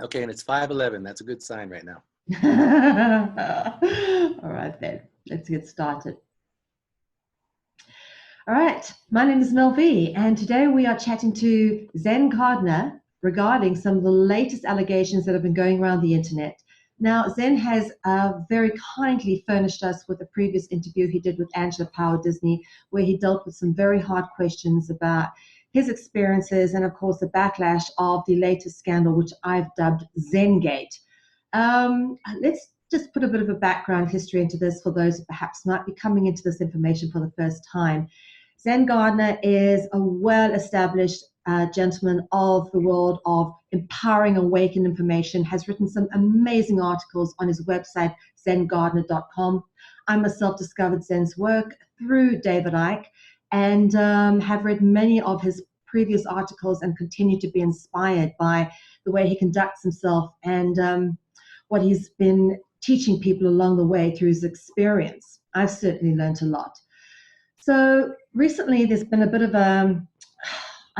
Okay, and it's 5:11. That's a good sign right now. All right, then. Let's get started. All right. My name is Mel V, and today we are chatting to Zen Gardner regarding some of the latest allegations that have been going around the internet. Now, Zen has very kindly furnished us with a previous interview he did with Angela Power Disney, where he dealt with some very hard questions about his experiences and, of course, the backlash of the latest scandal, which I've dubbed Zengate. Let's just put a bit of a background history into this for those who perhaps might be coming into this information for the first time. Zen Gardner is a well-established gentleman of the world of empowering awakened information, has written some amazing articles on his website, zengardner.com. I myself discovered Zen's work through David Icke and have read many of his previous articles and continue to be inspired by the way he conducts himself and what he's been teaching people along the way through his experience. I've certainly learned a lot. So recently there's been a bit of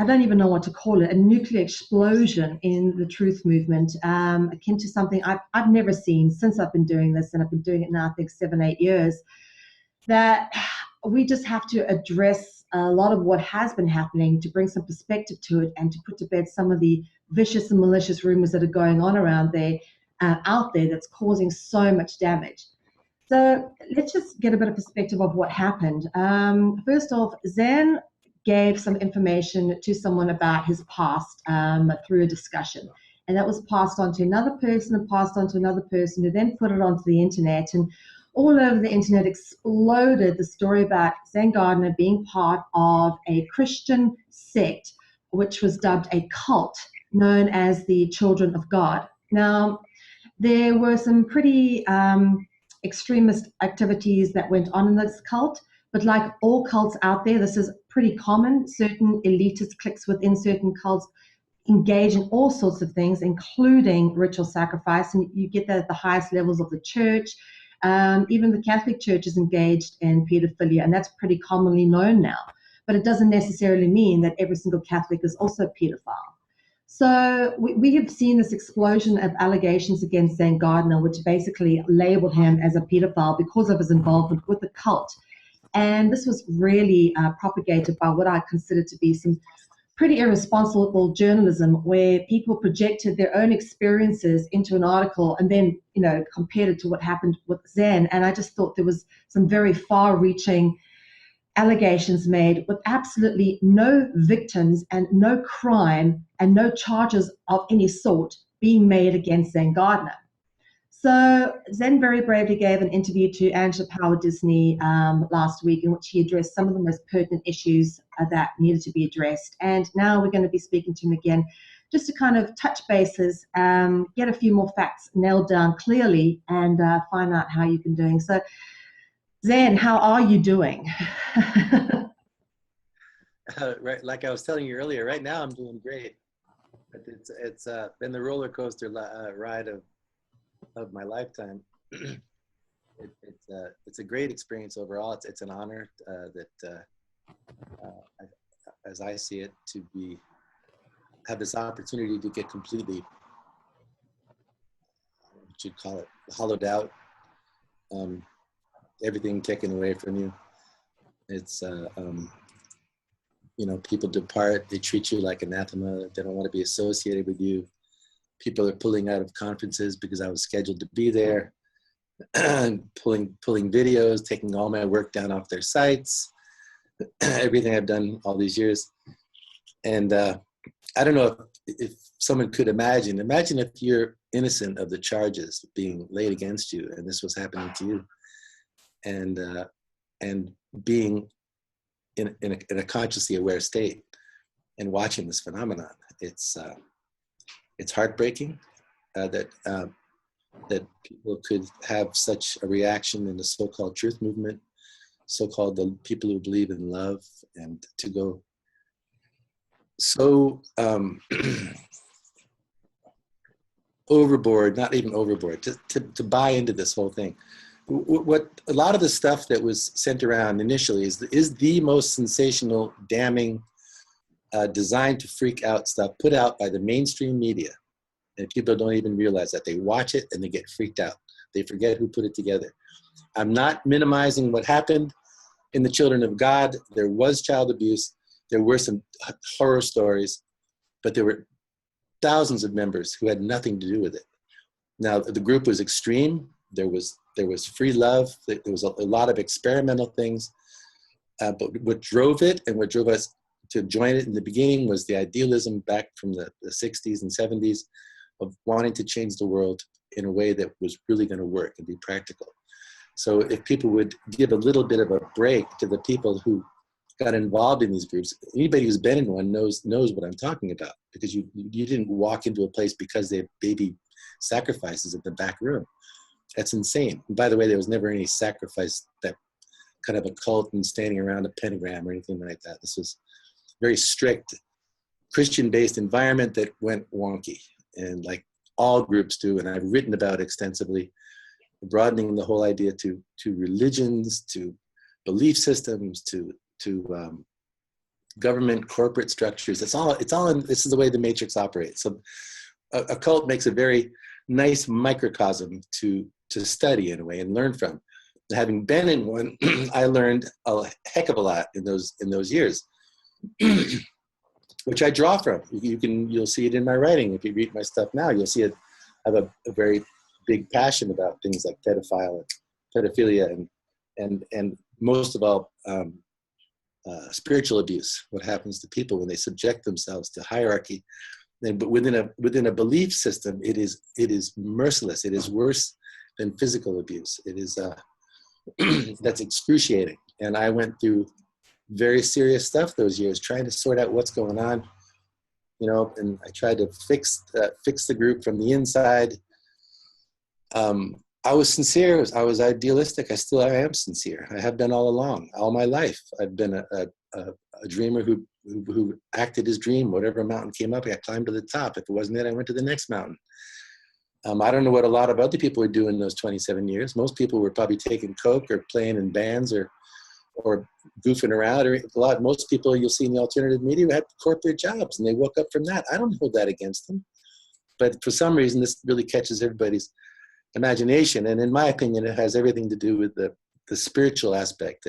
I don't even know what to call it, a nuclear explosion in the truth movement, akin to something I've never seen since I've been doing this, and I've been doing it now, I think, 7, 8 years, that we just have to address a lot of what has been happening to bring some perspective to it and to put to bed some of the vicious and malicious rumors that are going on around there, out there, that's causing so much damage. So let's just get a bit of perspective of what happened. First off, Zen gave some information to someone about his past through a discussion. And that was passed on to another person and passed on to another person who then put it onto the internet. And all over the internet exploded the story about Zen Gardner being part of a Christian sect, which was dubbed a cult, known as the Children of God. Now, there were some pretty extremist activities that went on in this cult, but like all cults out there, this is pretty common. Certain elitist cliques within certain cults engage in all sorts of things, including ritual sacrifice, and you get that at the highest levels of the church. Even the Catholic Church is engaged in pedophilia, and that's pretty commonly known now. But it doesn't necessarily mean that every single Catholic is also a pedophile. So we have seen this explosion of allegations against Zen Gardner, which basically labeled him as a pedophile because of his involvement with the cult. And this was really propagated by what I consider to be some pretty irresponsible journalism, where people projected their own experiences into an article and then, compared it to what happened with Zen. And I just thought there was some very far-reaching allegations made with absolutely no victims and no crime and no charges of any sort being made against Zen Gardner. So Zen very bravely gave an interview to Angela Power Disney last week, in which he addressed some of the most pertinent issues that needed to be addressed. And now we're going to be speaking to him again just to kind of touch bases, get a few more facts nailed down clearly, and find out how you've been doing. So Zen, how are you doing? Right, like I was telling you earlier, right now I'm doing great. But it's been the roller coaster ride of my lifetime. It's a great experience overall. It's an honor as I see it, to have this opportunity to get completely, what you'd call it, hollowed out. Everything taken away from you. It's people depart, they treat you like anathema, they don't want to be associated with you. People are pulling out of conferences because I was scheduled to be there, pulling videos, taking all my work down off their sites, everything I've done all these years. And I don't know if someone could imagine if you're innocent of the charges being laid against you and this was happening to you, and being in a consciously aware state and watching this phenomenon. It's heartbreaking that people could have such a reaction in the so-called truth movement, so-called the people who believe in love, and to go so overboard, not even overboard, to buy into this whole thing. What a lot of the stuff that was sent around initially is the most sensational, damning, designed to freak out stuff put out by the mainstream media. And people don't even realize that. They watch it and they get freaked out. They forget who put it together. I'm not minimizing what happened in the Children of God. There was child abuse. There were some horror stories, but there were thousands of members who had nothing to do with it. Now, the group was extreme. There was free love. There was a lot of experimental things. But what drove it and what drove us to join it in the beginning was the idealism back from the 60s and 70s of wanting to change the world in a way that was really going to work and be practical. So if people would give a little bit of a break to the people who got involved in these groups, anybody who's been in one knows what I'm talking about, because you didn't walk into a place because they have baby sacrifices in the back room. That's insane. And by the way, there was never any sacrifice, that kind of a cult and standing around a pentagram or anything like that. This was very strict Christian-based environment that went wonky, and like all groups do, and I've written about extensively, broadening the whole idea to religions, to belief systems, to government, corporate structures. It's all in, this is the way the matrix operates. So a cult makes a very nice microcosm to study in a way and learn from. Having been in one, I learned a heck of a lot in those years, which I draw from. You'll see it in my writing. If you read my stuff now, you'll see it. I have a very big passion about things like pedophilia and most of all spiritual abuse. What happens to people when they subject themselves to hierarchy? But within a belief system, it is merciless. It is worse than physical abuse. It is that's excruciating. And I went through very serious stuff those years, trying to sort out what's going on, and I tried to fix the group from the inside. I was sincere. I was idealistic. I am sincere. I have been all along, all my life. I've been a dreamer who acted his dream. Whatever mountain came up, I climbed to the top. If it wasn't it, I went to the next mountain. I don't know what a lot of other people were doing those 27 years. Most people were probably taking coke or playing in bands or goofing around. Most people you'll see in the alternative media had corporate jobs, and they woke up from that. I don't hold that against them. But for some reason, this really catches everybody's imagination. And in my opinion, it has everything to do with the spiritual aspect.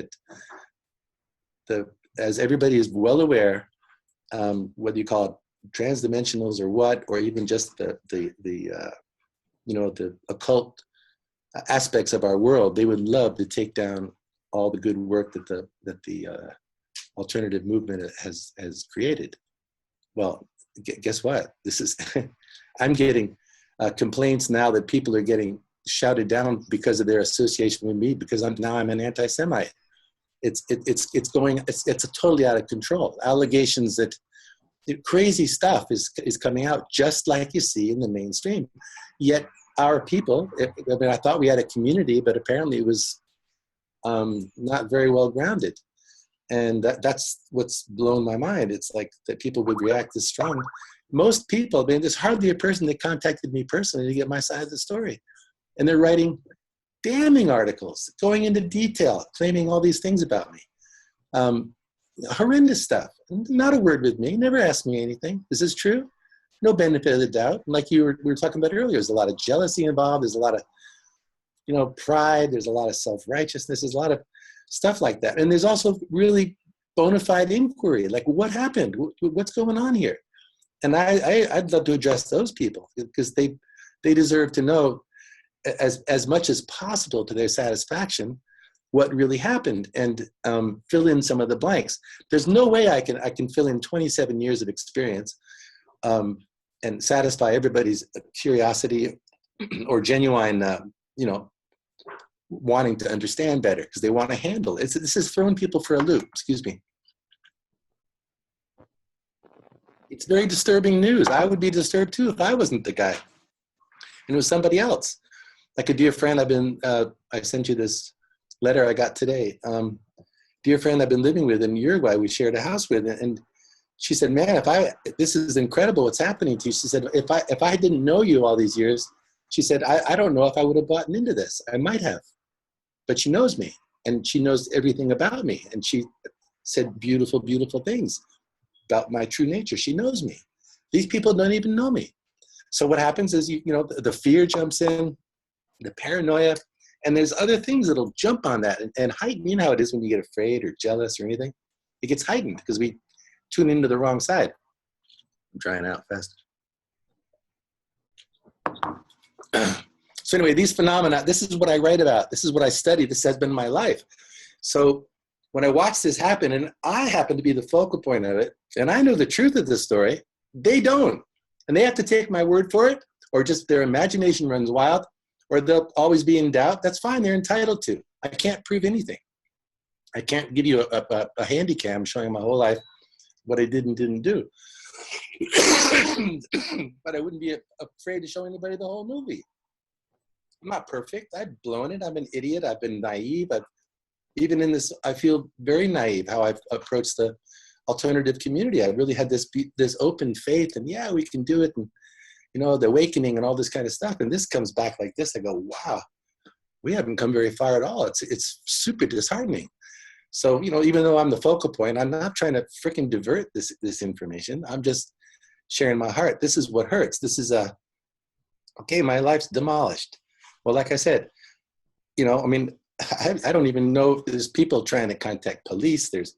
That as everybody is well aware, whether you call it transdimensionals or what, or even just the occult aspects of our world, they would love to take down all the good work that the alternative movement has created. Well, guess what? This is I'm getting complaints now that people are getting shouted down because of their association with me, because I'm an anti-Semite. It's totally out of control. Allegations that crazy stuff is coming out, just like you see in the mainstream. Yet our people, I thought we had a community, but apparently it was not very well grounded. And that's what's blown my mind. It's like that people would react this strong. Most people, there's hardly a person that contacted me personally to get my side of the story. And they're writing damning articles, going into detail, claiming all these things about me. Horrendous stuff. Not a word with me, never asked me anything. Is this true? No benefit of the doubt. Like we were talking about earlier, there's a lot of jealousy involved. There's a lot of pride. There's a lot of self-righteousness. There's a lot of stuff like that. And there's also really bona fide inquiry, like what happened? What's going on here? And I'd love to address those people, because they deserve to know as much as possible to their satisfaction what really happened, and fill in some of the blanks. There's no way I can fill in 27 years of experience and satisfy everybody's curiosity or genuine, wanting to understand better, because they want to handle it. This is throwing people for a loop. Excuse me. It's very disturbing news. I would be disturbed too if I wasn't the guy, and it was somebody else. Like a dear friend, I sent you this letter I got today. Dear friend I've been living with in Uruguay, we shared a house with, and she said, man, this is incredible what's happening to you. She said, if I didn't know you all these years, she said, I don't know if I would have bought into this. I might have, but she knows me, and she knows everything about me. And she said beautiful, beautiful things about my true nature. She knows me. These people don't even know me. So what happens is, the fear jumps in, the paranoia, and there's other things that'll jump on that and heighten. You know how it is when you get afraid or jealous or anything? It gets heightened because we tune into the wrong side. I'm trying out fast. So anyway, these phenomena, this is what I write about. This is what I study. This has been my life. So when I watch this happen, and I happen to be the focal point of it, and I know the truth of this story, they don't. And they have to take my word for it, or just their imagination runs wild, or they'll always be in doubt. That's fine. They're entitled to. I can't prove anything. I can't give you a handy cam showing my whole life what I did and didn't do. But I wouldn't be afraid to show anybody the whole movie. I'm not perfect. I've blown it. I'm an idiot. I've been naive. Even in this, I feel very naive how I've approached the alternative community. I really had this open faith, and yeah, we can do it, and the awakening and all this kind of stuff. And this comes back like this. I go, wow, we haven't come very far at all. It's super disheartening. So, even though I'm the focal point, I'm not trying to freaking divert this information. I'm just sharing my heart. This is what hurts. This is okay, my life's demolished. Well, like I said, I don't even know if there's people trying to contact police. There's,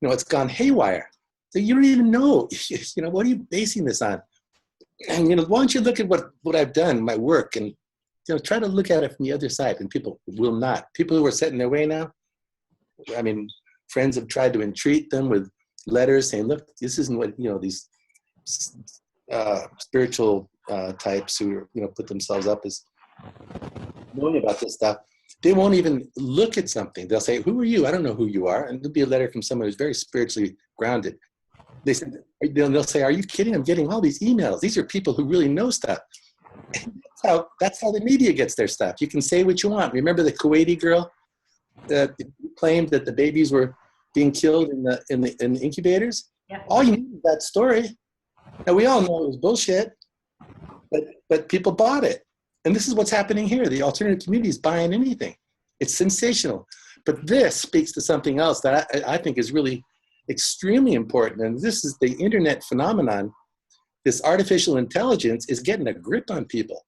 it's gone haywire. So you don't even know, what are you basing this on? And, why don't you look at what I've done, my work, and, try to look at it from the other side. And people will not. People who are set in their way now, friends have tried to entreat them with letters saying, look, this isn't what, these spiritual types who, put themselves up as knowing about this stuff. They won't even look at something. They'll say, who are you? I don't know who you are. And there'll be a letter from someone who's very spiritually grounded. They'll say, are you kidding? I'm getting all these emails. These are people who really know stuff. That's how the media gets their stuff. You can say what you want. Remember the Kuwaiti girl that claimed that the babies were being killed in the incubators? Yeah. All you need is that story. Now, we all know it was bullshit, but people bought it. And this is what's happening here. The alternative community is buying anything. It's sensational. But this speaks to something else that I think is really extremely important. And this is the internet phenomenon. This artificial intelligence is getting a grip on people.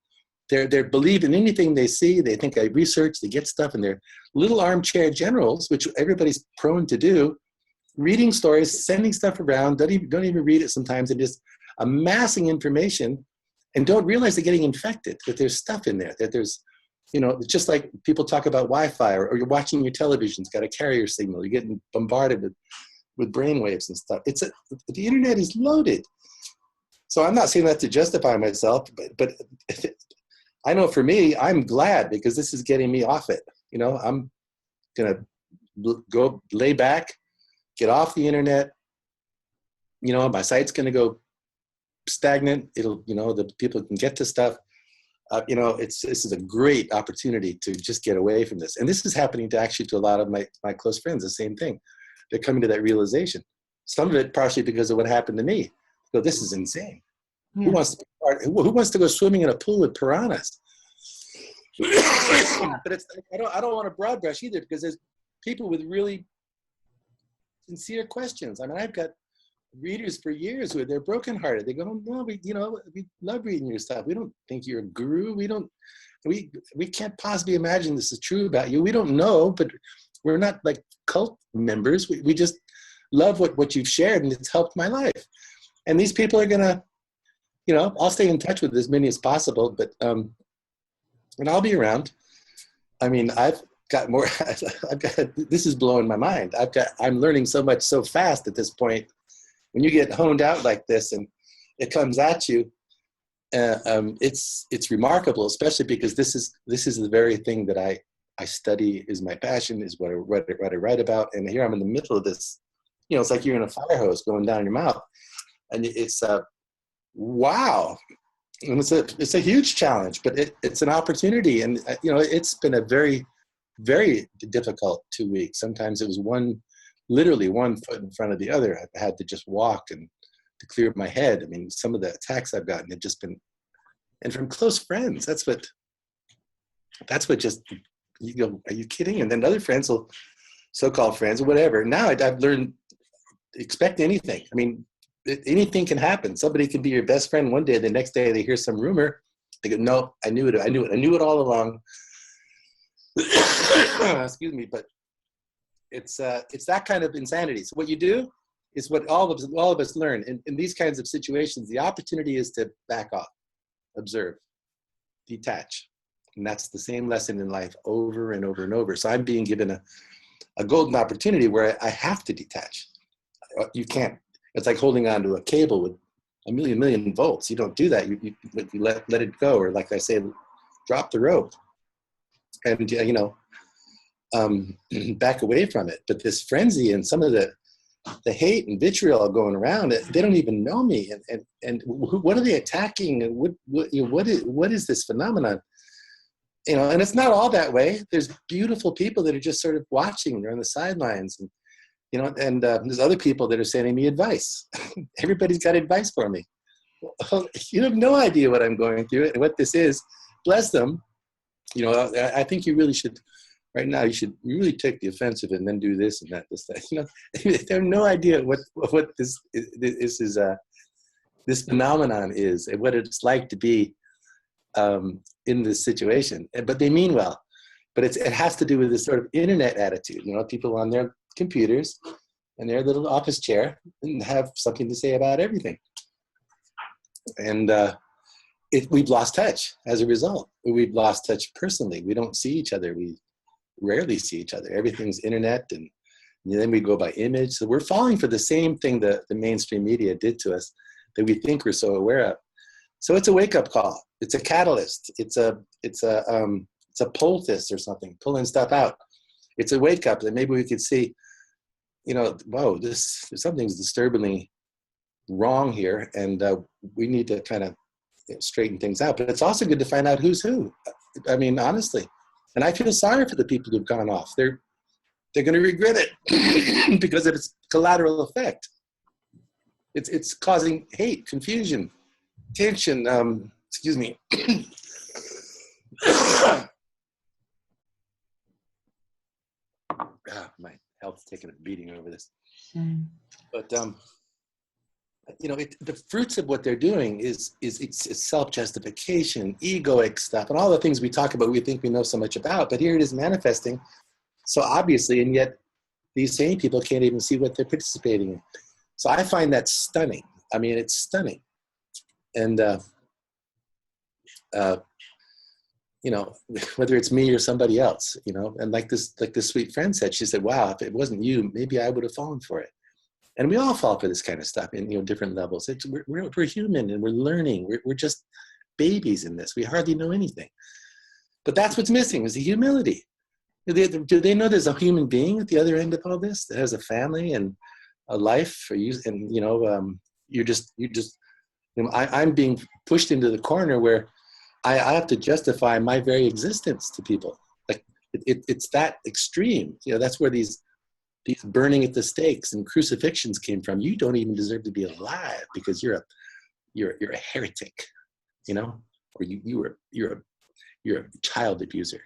They believe in anything they see. They think they research, they get stuff, and they're little armchair generals, which everybody's prone to do, reading stories, sending stuff around, don't even read it sometimes, and just amassing information, and don't realize they're getting infected, that there's stuff in there, that there's, just like people talk about Wi-Fi, or you're watching your television, it's got a carrier signal, you're getting bombarded with brainwaves and stuff. The internet is loaded. So I'm not saying that to justify myself, but I know for me, I'm glad, because this is getting me off it. I'm going to go lay back, get off the internet. My site's going to go stagnant. It'll, the people can get to stuff. This is a great opportunity to just get away from this. And this is happening to a lot of my close friends, the same thing. They're coming to that realization. Some of it partially because of what happened to me. So this is insane. Yeah. Who wants to go swimming in a pool with piranhas? But I don't want to broad brush either, because there's people with really sincere questions. I've got readers for years who they're brokenhearted. They go, no, we love reading your stuff. We don't think you're a guru. We can't possibly imagine this is true about you. We don't know, but we're not like cult members. We just love what you've shared, and it's helped my life. And these people are gonna, I'll stay in touch with as many as possible, but and I'll be around. I've got more. This is blowing my mind. I'm learning so much so fast at this point. When you get honed out like this and it comes at you, it's remarkable, especially because this is the very thing that I study, is my passion, is what I write about. And here I'm in the middle of this. It's like you're in a fire hose going down your mouth, and it's wow. And it's a huge challenge, but it's an opportunity. And it's been a very, very difficult 2 weeks. Sometimes it was literally one foot in front of the other. I had to just walk and to clear my head. Some of the attacks I've gotten have just been, and from close friends. That's what just, are you kidding? And then other friends so-called friends or whatever. Now I've learned, expect anything. anything can happen. Somebody can be your best friend one day, the next day they hear some rumor, they go, no, I knew it all along. Excuse me, but it's that kind of insanity. So what you do is what all of us learn in these kinds of situations. The opportunity is to back off, observe, detach. And that's the same lesson in life over and over and over. So I'm being given a golden opportunity where I have to detach. You can't. It's like holding on to a cable with a million volts. You don't do that. You let it go, or like I say, drop the rope, and back away from it. But this frenzy and some of the hate and vitriol going around, they don't even know me. And what are they attacking? And what is this phenomenon? And it's not all that way. There's beautiful people that are just sort of watching. They're on the sidelines, and there's other people that are sending me advice. Everybody's got advice for me. Well, you have no idea what I'm going through and what this is. Bless them. I think you really should. Right now, you should really take the offensive and then do this and that, this, that. They have no idea what this is. This phenomenon is and what it's like to be in this situation. But they mean well. But it has to do with this sort of internet attitude. People on their computers and their little office chair and have something to say about everything. And we've lost touch as a result. We've lost touch personally. We don't see each other. We rarely see each other. Everything's internet, and then we go by image. So we're falling for the same thing that the mainstream media did to us that we think we're so aware of. So it's a wake-up call. It's a catalyst. It's a poultice or something, pulling stuff out. It's a wake-up that maybe we could see, whoa, something's disturbingly wrong here, and we need to kind of straighten things out. But it's also good to find out who's who. I mean, honestly. And I feel sorry for the people who've gone off. They're going to regret it because of its collateral effect. It's causing hate, confusion, tension. Excuse me. My health's taking a beating over this. But the fruits of what they're doing is self-justification, egoic stuff, and all the things we talk about, we think we know so much about. But here it is manifesting so obviously, and yet these same people can't even see what they're participating in. So I find that stunning. I mean, it's stunning. And whether it's me or somebody else, and like this sweet friend said, she said, "Wow, if it wasn't you, maybe I would have fallen for it." And we all fall for this kind of stuff in different levels. We're human and we're learning. We're just babies in this. We hardly know anything. But that's what's missing is the humility. Do they know there's a human being at the other end of all this that has a family and a life for you? And I'm being pushed into the corner where I have to justify my very existence to people. Like it's that extreme. That's where these burning at the stakes and crucifixions came from. You don't even deserve to be alive because you're a heretic, or you're a child abuser,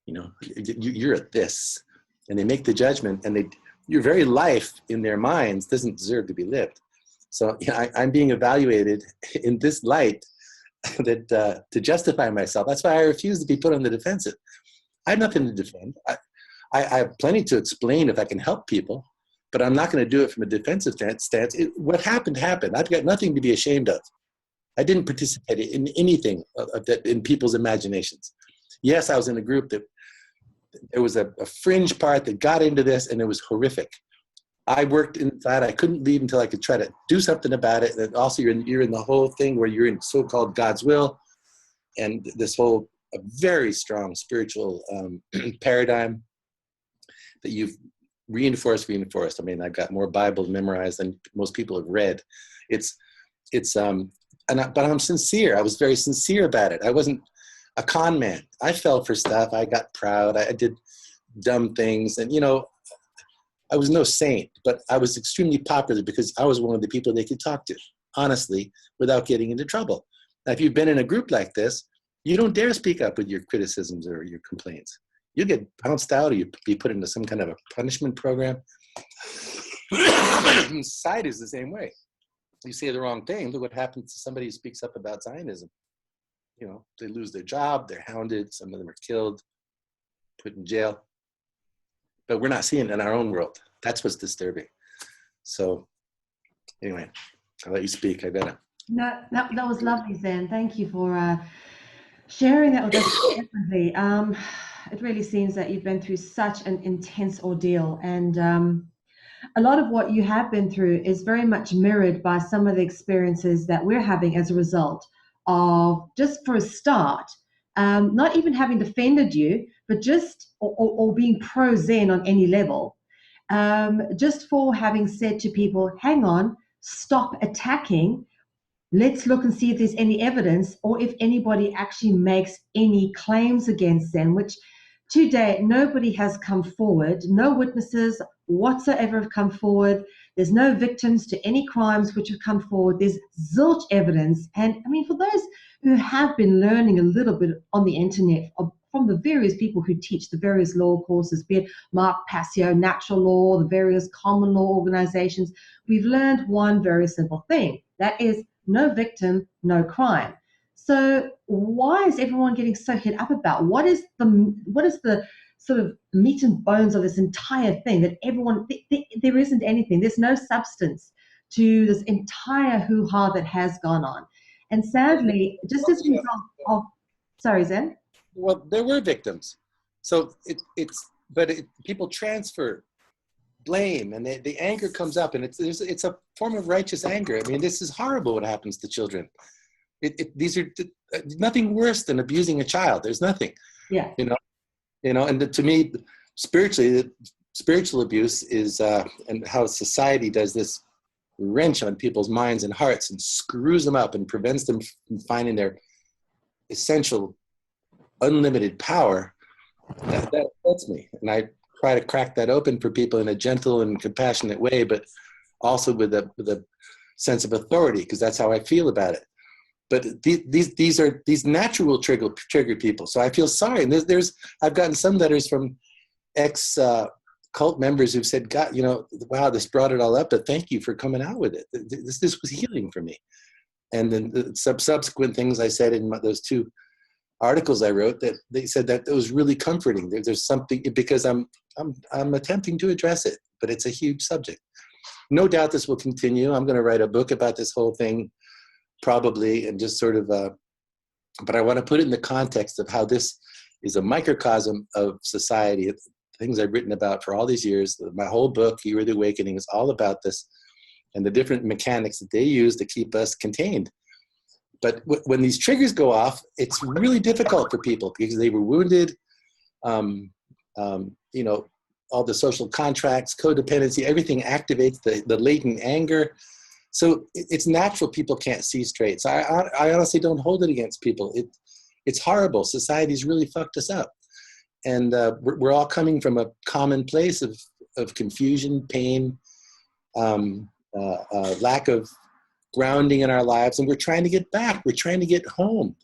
you're a this, and they make the judgment, and your very life in their minds doesn't deserve to be lived. So I'm being evaluated in this light that to justify myself. That's why I refuse to be put on the defensive. I have nothing to defend. I have plenty to explain if I can help people, but I'm not going to do it from a defensive stance. What happened, happened. I've got nothing to be ashamed of. I didn't participate in anything in people's imaginations. Yes, I was in a group that there was a fringe part that got into this, and it was horrific. I worked inside. I couldn't leave until I could try to do something about it. And also, you're in the whole thing where you're in so-called God's will, and this whole very strong spiritual paradigm that you've reinforced. I mean, I've got more Bible memorized than most people have read. But I'm sincere. I was very sincere about it. I wasn't a con man. I fell for stuff. I got proud. I did dumb things, and I was no saint, but I was extremely popular because I was one of the people they could talk to, honestly, without getting into trouble. Now, if you've been in a group like this, you don't dare speak up with your criticisms or your complaints. You get bounced out, or you be put into some kind of a punishment program. Society is the same way. you say the wrong thing, look what happens to somebody who speaks up about Zionism. You know, they lose their job, they're hounded, some of them are killed, put in jail. But we're not seeing it in our own world. That's what's disturbing. So anyway, I'll let you speak. I gotta. No, that was lovely, Zen. Thank you for sharing that with us. Definitely. It really seems that you've been through such an intense ordeal, and a lot of what you have been through is very much mirrored by some of the experiences that we're having as a result of, just for a start, not even having defended you, but just or being pro-Zen on any level, just for having said to people, hang on, stop attacking. Let's look and see if there's any evidence or if anybody actually makes any claims against them, which to date, nobody has come forward. No witnesses whatsoever have come forward. There's no victims to any crimes which have come forward. There's zilch evidence. And I mean, for those who have been learning a little bit on the internet from the various people who teach the various law courses, be it Mark Passio, natural law, the various common law organizations, we've learned one very simple thing. That is, no victim, no crime. So why is everyone getting so hit up about? What is the sort of meat and bones of this entire thing that everyone, there isn't anything, there's no substance to this entire hoo-ha that has gone on. And sadly, just as a result of, sorry, Zen? Well, there were victims. So people transfer blame, and the anger comes up, and it's a form of righteous anger. I mean, this is horrible what happens to children. These are nothing worse than abusing a child. There's nothing. Yeah. And to me, spiritually, spiritual abuse is and how society does this wrench on people's minds and hearts and screws them up and prevents them from finding their essential unlimited power. That affects me, and I try to crack that open for people in a gentle and compassionate way, but also with a sense of authority, because that's how I feel about it. But these natural trigger people. So I feel sorry. And I've gotten some letters from ex cult members who've said, God, wow, this brought it all up, but thank you for coming out with it. This was healing for me. And then the subsequent things I said in those 2 articles I wrote, that they said that it was really comforting. There's something, because I'm attempting to address it, but it's a huge subject. No doubt this will continue. I'm going to write a book about this whole thing, probably, and just sort of, but I want to put it in the context of how this is a microcosm of society. Things I've written about for all these years. My whole book, You Are the Awakening, is all about this and the different mechanics that they use to keep us contained. But when these triggers go off, it's really difficult for people because they were wounded. All the social contracts, codependency, everything activates the latent anger. So it's natural people can't see straight. So I honestly don't hold it against people. It's horrible. Society's really fucked us up. And we're all coming from a common place of confusion, pain, lack of grounding in our lives, and we're trying to get back. We're trying to get home.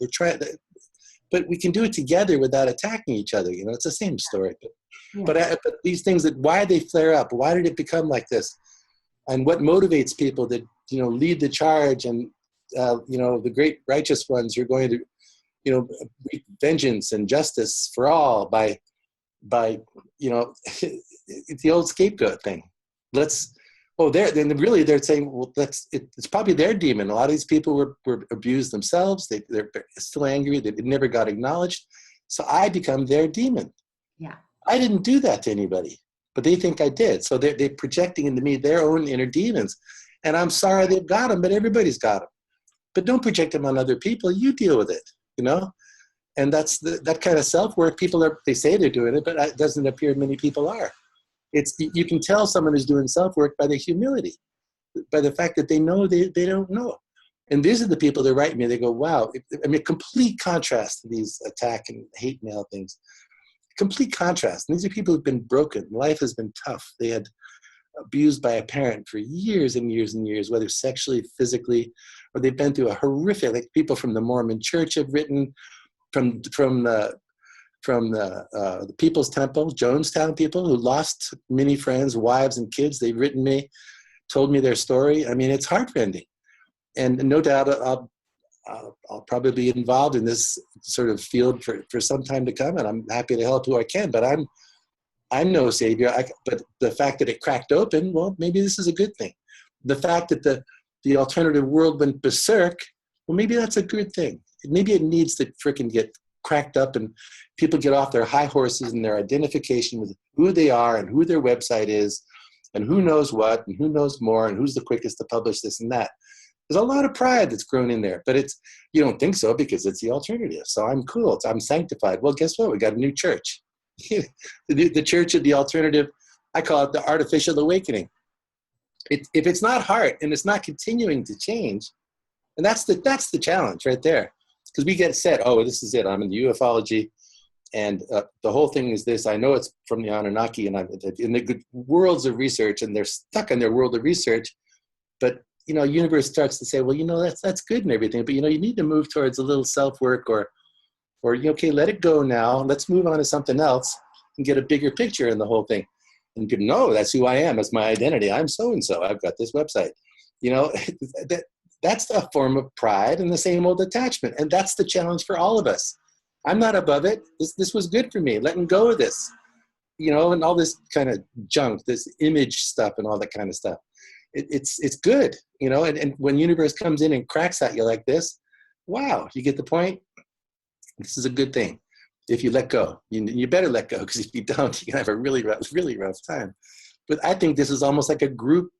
But we can do it together without attacking each other. It's the same story. But these things, why they flare up? Why did it become like this? And what motivates people that lead the charge? And the great righteous ones who are going to vengeance and justice for all by it's the old scapegoat thing. They're saying, well, it's probably their demon. A lot of these people were abused themselves. They're still angry. They never got acknowledged. So I become their demon. Yeah. I didn't do that to anybody, but they think I did. So they're projecting into me their own inner demons. And I'm sorry they've got them, but everybody's got them. But don't project them on other people. You deal with it, And that's that kind of self-work. They say they're doing it, but it doesn't appear many people are. You can tell someone is doing self-work by their humility, by the fact that they know they don't know. And these are the people that write me. They go, wow. Complete contrast to these attack and hate mail things. Complete contrast. And these are people who've been broken. Life has been tough. They had abused by a parent for years and years and years, whether sexually, physically, or they've been through a horrific, like people from the Mormon Church have written, from the People's Temple, Jonestown people who lost many friends, wives and kids. They've written me, told me their story. It's heartrending. And no doubt I'll probably be involved in this sort of field for some time to come, and I'm happy to help who I can, but I'm no savior. But the fact that it cracked open, well, maybe this is a good thing. The fact that the alternative world went berserk, well, maybe that's a good thing. Maybe it needs to frickin' get cracked up and people get off their high horses and their identification with who they are and who their website is and who knows what and who knows more and who's the quickest to publish this and that. There's a lot of pride that's grown in there, but you don't think so because it's the alternative. So I'm cool. I'm sanctified. Well, guess what? We got a new church. The church of the alternative, I call it the artificial awakening. If it's not heart and it's not continuing to change, and that's the challenge right there. Because we get set, oh, this is it. I'm in the ufology, and the whole thing is this. I know it's from the Anunnaki, and I'm in the good worlds of research, and they're stuck in their world of research. But universe starts to say, well, that's good and everything, but you need to move towards a little self-work, or okay, let it go now. Let's move on to something else and get a bigger picture in the whole thing. And people, no, that's who I am. That's my identity. I'm so-and-so. I've got this website. That's a form of pride and the same old detachment. And that's the challenge for all of us. I'm not above it. This was good for me. Letting go of this, and all this kind of junk, this image stuff and all that kind of stuff. It's good, and when universe comes in and cracks at you like this, wow, you get the point? This is a good thing. If you let go, you better let go, because if you don't, you're going to have a really rough time. But I think this is almost like a group,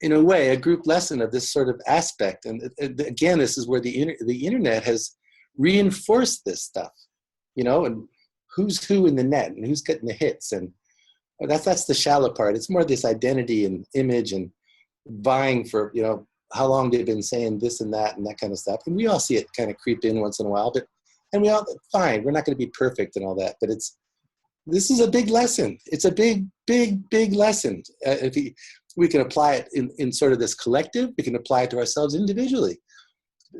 in a way, a group lesson of this sort of aspect. And again, this is where the internet has reinforced this stuff, and who's who in the net and who's getting the hits. And that's the shallow part. It's more this identity and image and vying for, how long they've been saying this and that kind of stuff. And we all see it kind of creep in once in a while, and we all, fine, we're not going to be perfect and all that, but this is a big lesson. It's a big lesson. We can apply it in sort of this collective, we can apply it to ourselves individually.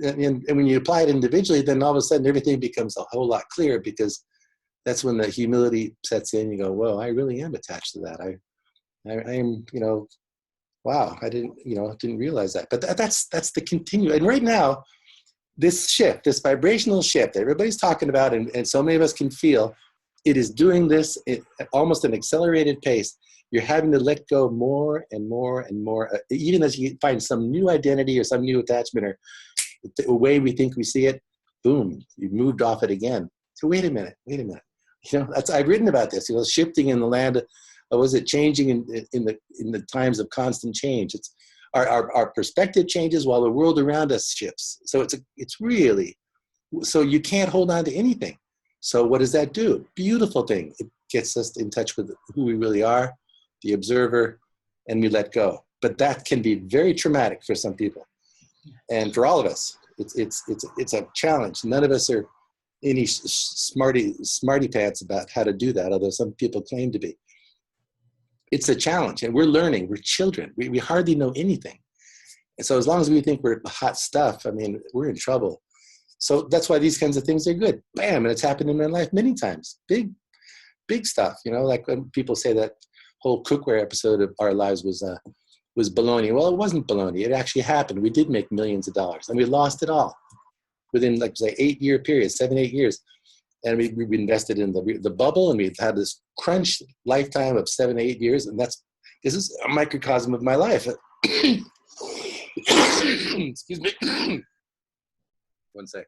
And when you apply it individually, then all of a sudden everything becomes a whole lot clearer, because that's when the humility sets in. You go, whoa, I really am attached to that. I am, wow, I didn't realize that. But that's the continue. And right now, this shift, this vibrational shift that everybody's talking about, and so many of us can feel, it is doing this at almost an accelerated pace. You're having to let go more and more and more, even as you find some new identity or some new attachment or the way we think we see it, boom, you've moved off it again. So wait a minute. I've written about this, shifting in the land of, was it changing in the times of constant change? It's our perspective changes while the world around us shifts. So it's really, so you can't hold on to anything. So what does that do? Beautiful thing. It gets us in touch with who we really are, the observer, and we let go. But that can be very traumatic for some people, and for all of us. It's a challenge. None of us are any smarty pants about how to do that, although some people claim to be. It's a challenge, and we're learning. We're children. We hardly know anything. And so as long as we think we're hot stuff, we're in trouble. So that's why these kinds of things are good. Bam, and it's happened in my life many times. Big stuff, like when people say that whole cookware episode of our lives was baloney. Well, it wasn't baloney. It actually happened. We did make millions of dollars, and we lost it all within 8-year period, 7-8 years. And we invested in the bubble, and we've had this crunch lifetime of 7-8 years. And this is a microcosm of my life. Excuse me. One sec.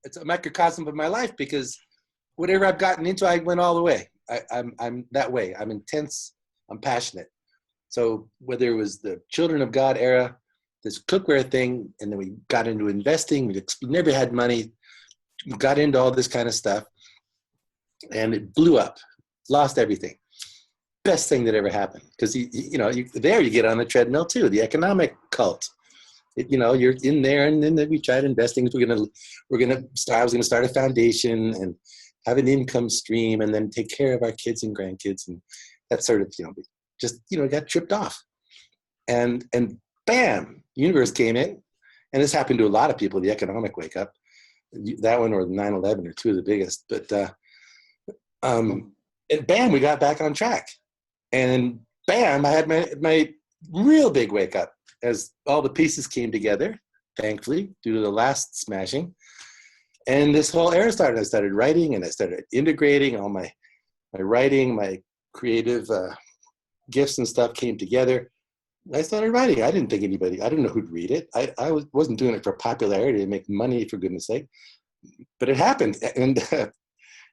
It's a microcosm of my life, because whatever I've gotten into, I went all the way. I'm that way. I'm intense. I'm passionate. So whether it was the Children of God era, this cookware thing, and then we got into investing, we never had money, we got into all this kind of stuff, and it blew up, lost everything. Best thing that ever happened, because you get on the treadmill too, the economic cult. You're in there, and then we tried investing. I was gonna start a foundation and have an income stream, and then take care of our kids and grandkids, and that sort of, got tripped off. and bam, universe came in. And this happened to a lot of people, the economic wake up. That one or 9/11 are two of the biggest. But and bam, we got back on track. And bam, I had my real big wake up as all the pieces came together, thankfully, due to the last smashing. And this whole era started. I started writing, and I started integrating all my writing, my creative gifts and stuff came together. I started writing. I didn't think anybody, I didn't know who'd read it. I wasn't doing it for popularity to make money, for goodness sake. But it happened, and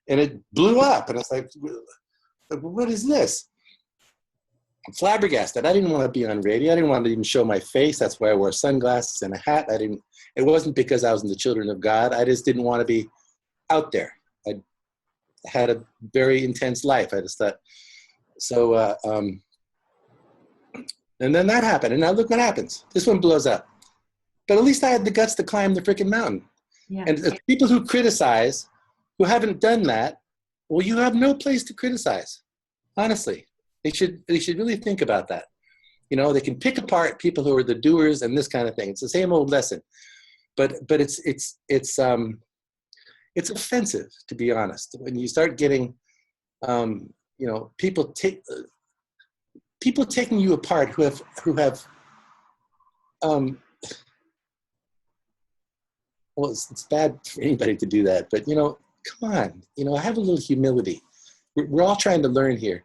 it blew up. And I was like, what is this? I'm flabbergasted. I didn't want to be on radio. I didn't want to even show my face. That's why I wore sunglasses and a hat. It wasn't because I was in the Children of God. I just didn't want to be out there. I had a very intense life. I just thought, so, and then that happened. And now look what happens. This one blows up. But at least I had the guts to climb the freaking mountain. Yeah. And people who criticize, who haven't done that, well, you have no place to criticize. Honestly, they should really think about that. You know, they can pick apart people who are the doers and this kind of thing. It's the same old lesson, but it's offensive, to be honest. When you start getting, you know, people taking you apart who have well, it's bad for anybody to do that, but you know, come on, you know, have a little humility. We're all trying to learn here.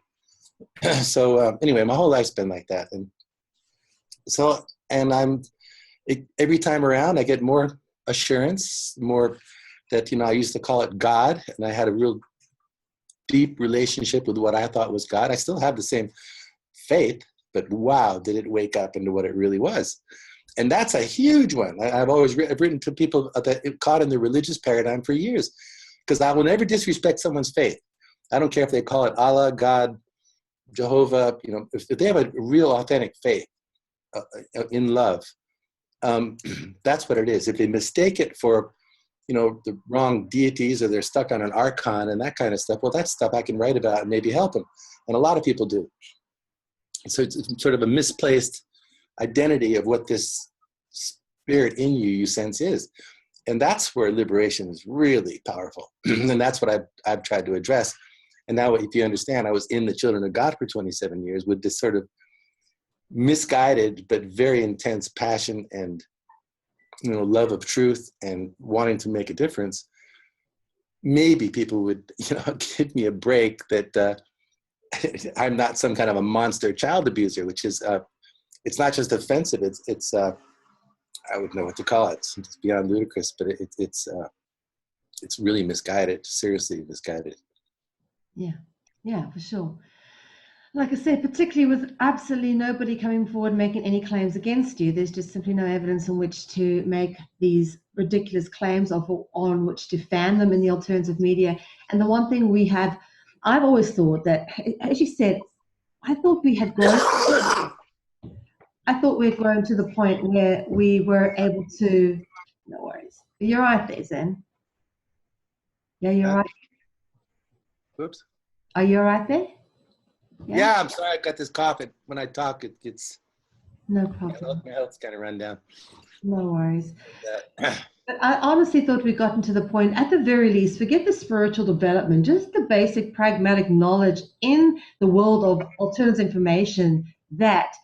So anyway, my whole life's been like that, and so every time around I get more assurance, more that, you know, I used to call it God, and I had a real deep relationship with what I thought was God. I still have the same faith, but wow, did it wake up into what it really was. And that's a huge one. I've always written to people that caught in the religious paradigm for years, because I will never disrespect someone's faith. I don't care if they call it Allah, God, Jehovah, you know, if they have a real authentic faith in love, that's what it is. If they mistake it for, you know, the wrong deities, or they're stuck on an archon and that kind of stuff, well, that's stuff I can write about and maybe help them. And a lot of people do. So it's sort of a misplaced identity of what this spirit in you sense is. And that's where liberation is really powerful. And that's what I've tried to address. And now, if you understand, I was in the Children of God for 27 years with this sort of misguided but very intense passion and, you know, love of truth and wanting to make a difference. Maybe people would, you know, give me a break that I'm not some kind of a monster child abuser, which is, it's not just offensive. It's I wouldn't know what to call it. It's beyond ludicrous, but it's really misguided, seriously misguided. Yeah, for sure. Like I said, particularly with absolutely nobody coming forward making any claims against you, there's just simply no evidence on which to make these ridiculous claims on which to fan them in the alternative media. And the one thing I've always thought that, as you said, I thought we had grown to the point where we were able to, no worries. You're right there, Zen. Yeah, you're right. Whoops. Are you all right there? Yeah, I'm sorry. I've got this cough. When I talk, it gets... No problem. My health's kind of run down. No worries. But I honestly thought we'd gotten to the point, at the very least, forget the spiritual development, just the basic pragmatic knowledge in the world of alternative information, that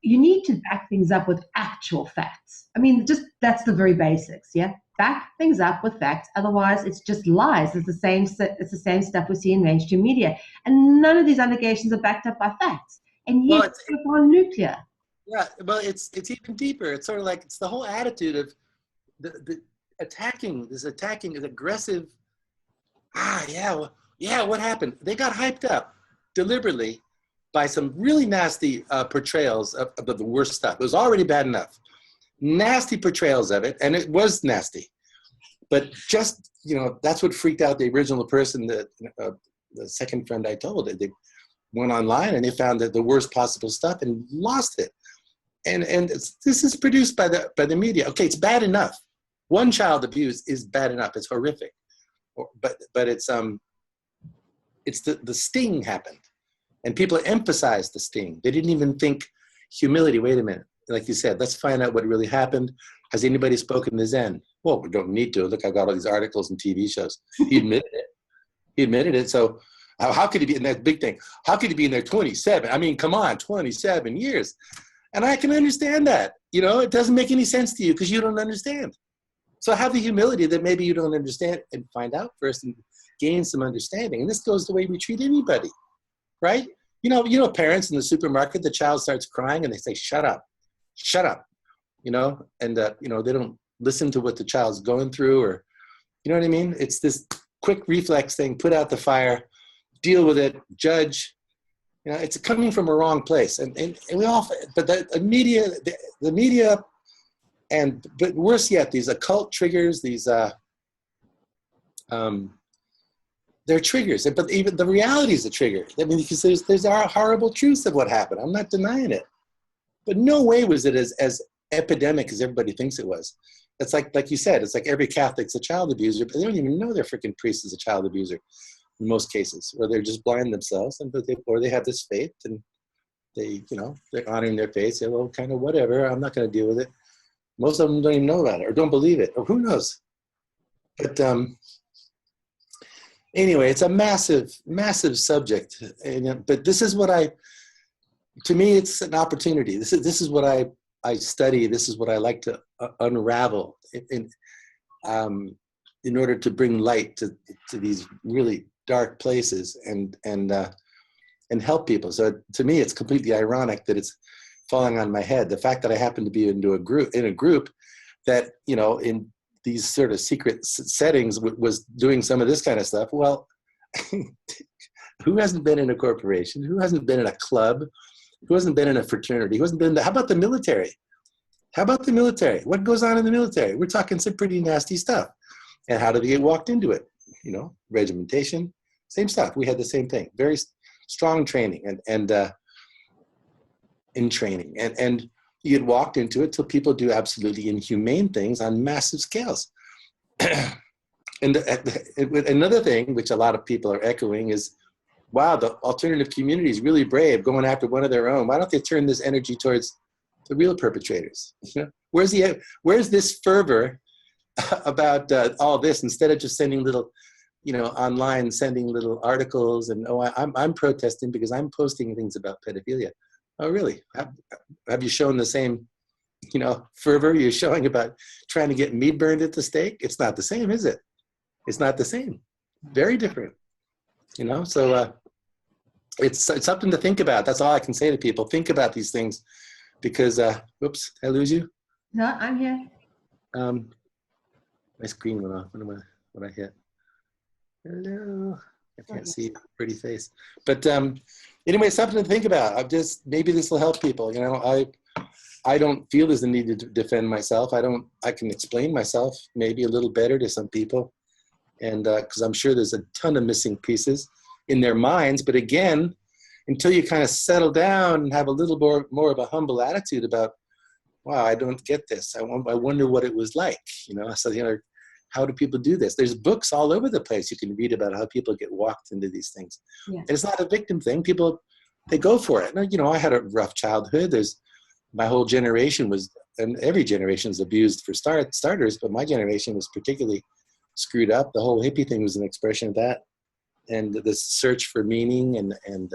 you need to back things up with actual facts. I mean, just that's the very basics, yeah? Back things up with facts. Otherwise, it's just lies. It's the same stuff we see in mainstream media. And none of these allegations are backed up by facts. And yet, it's gone nuclear. Yeah, well, it's even deeper. It's sort of like, it's the whole attitude of the attacking, this aggressive, what happened? They got hyped up deliberately by some really nasty portrayals of the worst stuff. It was already bad enough. Nasty portrayals of it, and it was nasty. But just, you know, that's what freaked out the original person, the second friend I told. They went online and they found that the worst possible stuff and lost it. And this is produced by the media. Okay, it's bad enough. One child abuse is bad enough. It's horrific. But it's the sting happened. And people emphasized the sting. They didn't even think humility. Wait a minute. Like you said, let's find out what really happened. Has anybody spoken to Zen? Well, we don't need to. Look, I've got all these articles and TV shows. He admitted it. He admitted it. So how could he be in that big thing? How could he be in there 27? I mean, come on, 27 years. And I can understand that. You know, it doesn't make any sense to you because you don't understand. So have the humility that maybe you don't understand and find out first and gain some understanding. And this goes the way we treat anybody, right? You know, parents in the supermarket, the child starts crying and they say, shut up, you know, and, you know, they don't listen to what the child's going through or, you know what I mean? It's this quick reflex thing, put out the fire, deal with it, judge. You know, it's coming from a wrong place. And we all, but the media, but worse yet, these occult triggers, these, they're triggers, but even the reality is a trigger. I mean, because there's our horrible truths of what happened. I'm not denying it, but no way was it as epidemic as everybody thinks it was. It's like you said, it's like every Catholic's a child abuser, but they don't even know their freaking priest is a child abuser in most cases, or they're just blind themselves, or they have this faith and they, you know, they're honoring their faith. Say, well, kind of whatever. I'm not going to deal with it. Most of them don't even know about it, or don't believe it, or who knows. But anyway, it's a massive, massive subject. But this is what to me, it's an opportunity. This is what I study. This is what I like to unravel in order to bring light to these really dark places and help people. So to me, it's completely ironic that it's falling on my head. The fact that I happen to be in a group that, you know, in these sort of secret settings was doing some of this kind of stuff. Well, who hasn't been in a corporation? Who hasn't been in a club? Who hasn't been in a fraternity? Who hasn't been how about the military? How about the military? What goes on in the military? We're talking some pretty nasty stuff. And how do they get walked into it? You know, regimentation, same stuff. We had the same thing. Very strong training and in training. And you get walked into it till people do absolutely inhumane things on massive scales. And another thing, which a lot of people are echoing, is, wow, the alternative community is really brave, going after one of their own. Why don't they turn this energy towards the real perpetrators? You know, where's this fervor about all this, instead of just sending little, you know, online, sending little articles and, oh, I'm protesting because I'm posting things about pedophilia. Oh, really? Have you shown the same, you know, fervor you're showing about trying to get me burned at the stake? It's not the same, is it? It's not the same. Very different. You know, so it's something to think about. That's all I can say to people. Think about these things, because, whoops, did I lose you? No, I'm here. My screen went off. What I hit? Hello. I can't see your pretty face. But anyway, something to think about. Maybe this will help people. You know, I don't feel there's a need to defend myself. I can explain myself maybe a little better to some people. And because I'm sure there's a ton of missing pieces in their minds. But again, until you kind of settle down and have a little more of a humble attitude about, wow, I don't get this. I wonder what it was like. You know, so, you know, how do people do this? There's books all over the place you can read about how people get walked into these things. Yeah. And it's not a victim thing. People, they go for it. You know, I had a rough childhood. My whole generation was, and every generation is abused for starters, but my generation was particularly screwed up. The whole hippie thing was an expression of that. And this search for meaning and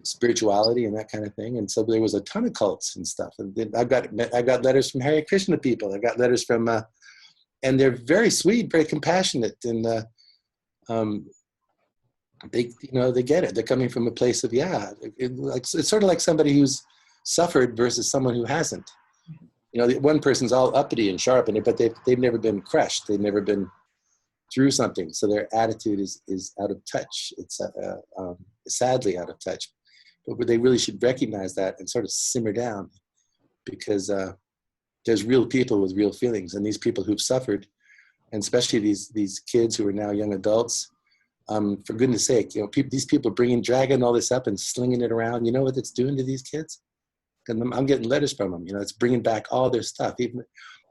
spirituality and that kind of thing. And so there was a ton of cults and stuff. And then I've got letters from Hare Krishna people. I've got letters from, and they're very sweet, very compassionate, and they, you know, they get it. They're coming from a place of, yeah, it's sort of like somebody who's suffered versus someone who hasn't. You know, one person's all uppity and sharp in it, but they've never been crushed. They've never been through something, so their attitude is out of touch. It's sadly out of touch. But they really should recognize that and sort of simmer down, because there's real people with real feelings, and these people who've suffered, and especially these kids who are now young adults, for goodness sake, you know, these people dragging all this up and slinging it around. You know what it's doing to these kids? And I'm getting letters from them. You know, it's bringing back all their stuff, even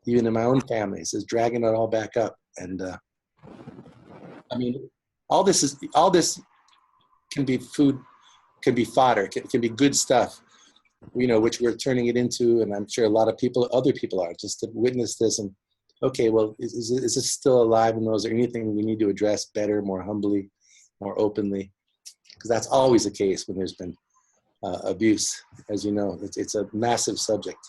in my own family. It's just dragging it all back up. And I mean, all this can be food, can be fodder, can be good stuff. which we're turning it into, and I'm sure a lot of people, other people are, just to witness this and, okay, well, is this still alive? And is there anything we need to address better, more humbly, more openly? Because that's always the case when there's been abuse, as you know. It's a massive subject.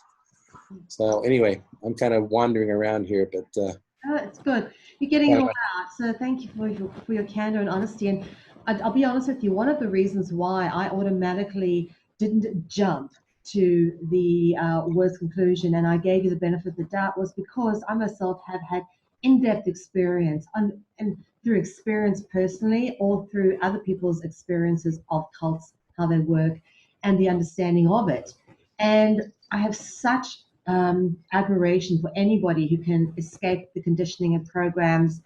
So anyway, I'm kind of wandering around here, but oh, it's good. You're getting it all out. So thank you for your candor and honesty. And I'll be honest with you, one of the reasons why I automatically didn't jump to the worst conclusion and I gave you the benefit of the doubt was because I myself have had in-depth experience and through experience personally or through other people's experiences of cults, how they work, and the understanding of it. And I have such admiration for anybody who can escape the conditioning and programs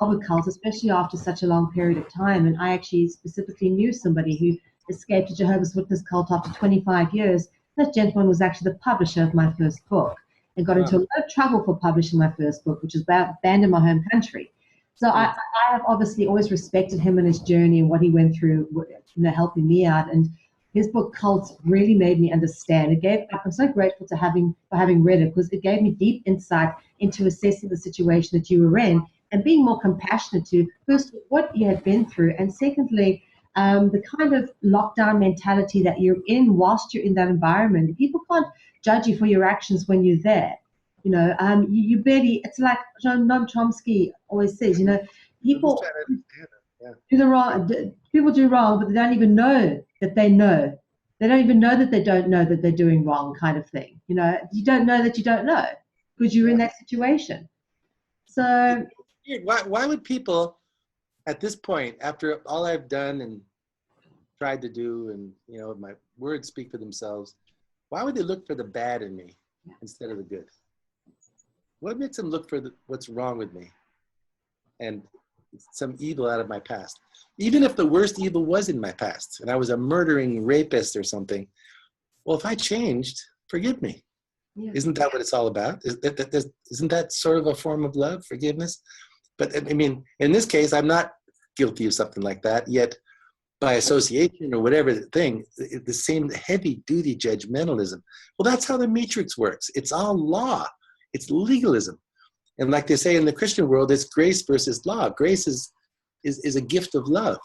of a cult, especially after such a long period of time. And I actually specifically knew somebody who escaped a Jehovah's Witness cult after 25 years. That gentleman was actually the publisher of my first book and got into a lot of trouble for publishing my first book, which was banned in my home country. So I have obviously always respected him and his journey and what he went through, helping me out. And his book Cults really made me understand. I'm so grateful for having read it because it gave me deep insight into assessing the situation that you were in and being more compassionate to first what you had been through, and secondly, the kind of lockdown mentality that you're in whilst you're in that environment. People can't judge you for your actions when you're there. You barely. It's like Noam Chomsky always says. People do the wrong. People do wrong, but they don't even know that they know. They don't even know that they don't know that they're doing wrong, kind of thing. You don't know that you don't know because you're in that situation. So why would people at this point, after all I've done and tried to do, and my words speak for themselves, why would they look for the bad in me instead of the good? What makes them look for what's wrong with me and some evil out of my past? Even if the worst evil was in my past and I was a murdering rapist or something, well, if I changed, forgive me. Yeah. Isn't that what it's all about? Isn't that sort of a form of love, forgiveness? But I mean, in this case, I'm not guilty of something like that, yet by association or whatever thing, the same heavy-duty judgmentalism. Well, that's how the matrix works. It's all law. It's legalism. And like they say in the Christian world, it's grace versus law. Grace is a gift of love.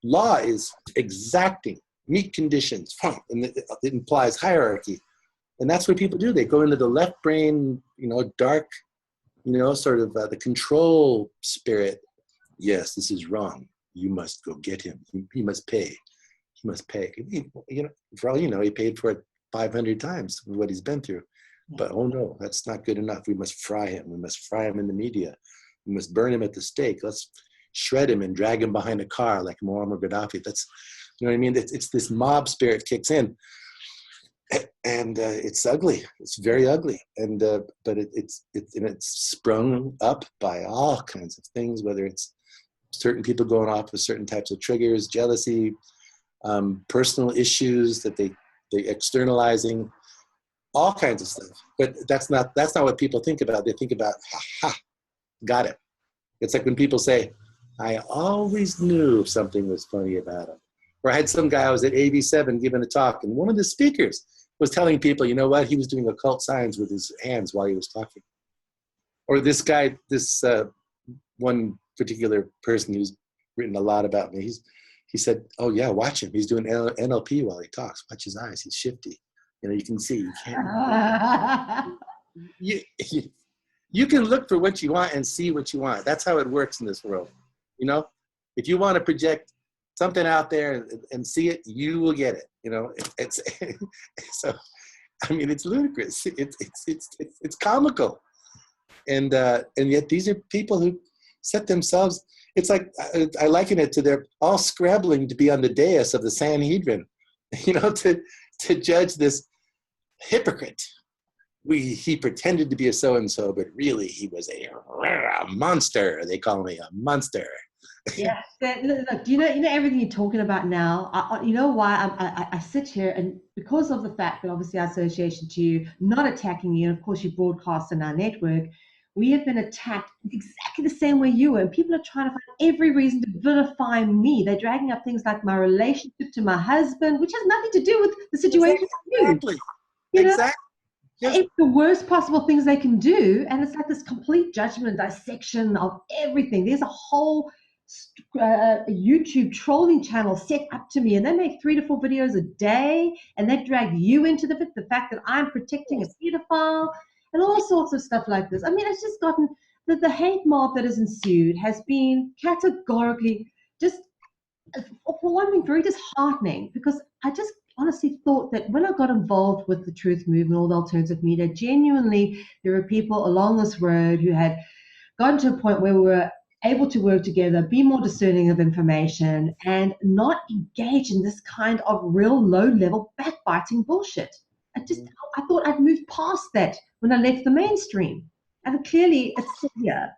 Law is exacting, meet conditions, and it implies hierarchy. And that's what people do. They go into the left brain, dark, sort of the control spirit. Yes, this is wrong. You must go get him. He must pay. He must pay. For all you know, he paid for it 500 times with what he's been through. But oh no, that's not good enough. We must fry him. We must fry him in the media. We must burn him at the stake. Let's shred him and drag him behind a car like Muammar Gaddafi. That's, you know what I mean? It's this mob spirit kicks in. And it's ugly. It's very ugly. And but it's sprung up by all kinds of things, whether it's certain people going off with certain types of triggers, jealousy, personal issues that they externalizing, all kinds of stuff. But that's not what people think about. They think about, got it. It's like when people say, I always knew something was funny about him. Or I had some guy, I was at AV7 giving a talk, and one of the speakers was telling people, you know what, he was doing occult signs with his hands while he was talking. Or this guy, one particular person who's written a lot about me, he said, oh yeah, watch him. He's doing NLP while he talks. Watch his eyes. He's shifty. You can see. You can't. You can look for what you want and see what you want. That's how it works in this world. If you want to project something out there and see it, you will get it. It's so. I mean, it's ludicrous. It's comical, and yet these are people who set themselves. It's like I liken it to they're all scrabbling to be on the dais of the Sanhedrin, to judge this hypocrite. He pretended to be a so-and-so, but really he was a monster. They call me a monster. Yeah. Look, do you know everything you're talking about now? You know why I sit here, and because of the fact that obviously our association to you, not attacking you, and of course you broadcast on our network, we have been attacked exactly the same way you were. And people are trying to find every reason to vilify me. They're dragging up things like my relationship to my husband, which has nothing to do with the situation with you. Exactly. You know, Exactly. Just, it's the worst possible things they can do. And it's like this complete judgment and dissection of everything. There's a whole YouTube trolling channel set up to me, and they make 3 to 4 videos a day, and they drag you into the fact that I'm protecting a pedophile and all sorts of stuff like this. I mean, it's just gotten the hate mob that has ensued has been categorically just, for one thing, very disheartening, because I just honestly thought that when I got involved with the truth movement, all the alternative media, genuinely there were people along this road who had gotten to a point where we were able to work together, be more discerning of information, and not engage in this kind of real low-level backbiting bullshit. I thought I'd moved past that when I left the mainstream, and clearly it's still here.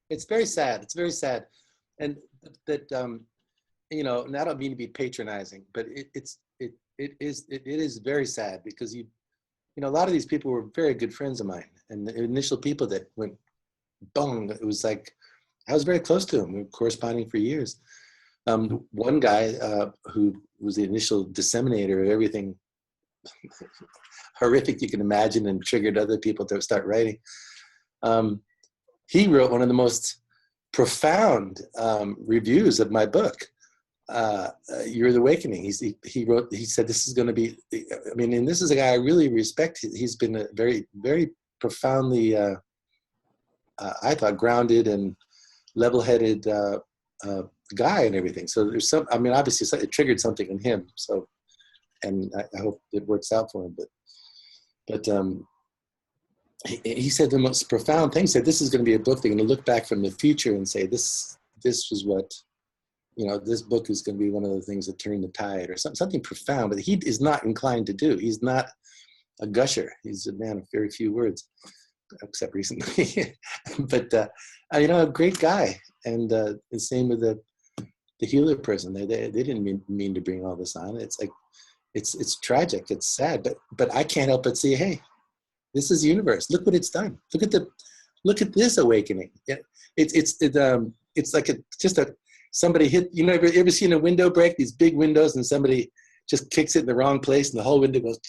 it's very sad. It's very sad, and that you know, and I don't mean to be patronizing, but it is very sad, because you know, a lot of these people were very good friends of mine, and the initial people that went boom, it was like I was very close to them. We were corresponding for years. One guy who was the initial disseminator of everything horrific you can imagine and triggered other people to start writing. He wrote one of the most profound reviews of my book, You're the Awakening. He said, this is going to be, I mean, and this is a guy I really respect. He's been a very, very profoundly, I thought, grounded and level-headed guy and everything. So there's some, I mean, obviously it triggered something in him. So, and I hope it works out for him. But he said the most profound thing. He said, this is going to be a book. They're going to look back from the future and say, this was what, you know, this book is going to be one of the things that turned the tide, or something profound. But he is not inclined to do. He's not a gusher. He's a man of very few words, except recently. But you know, a great guy. And the same with the healer person. They didn't mean to bring all this on. It's like, it's tragic. It's sad. But I can't help but see, hey, this is the universe. Look what it's done. Look at this awakening. It's like somebody hit. You know, ever seen a window break? These big windows, and somebody just kicks it in the wrong place, and the whole window goes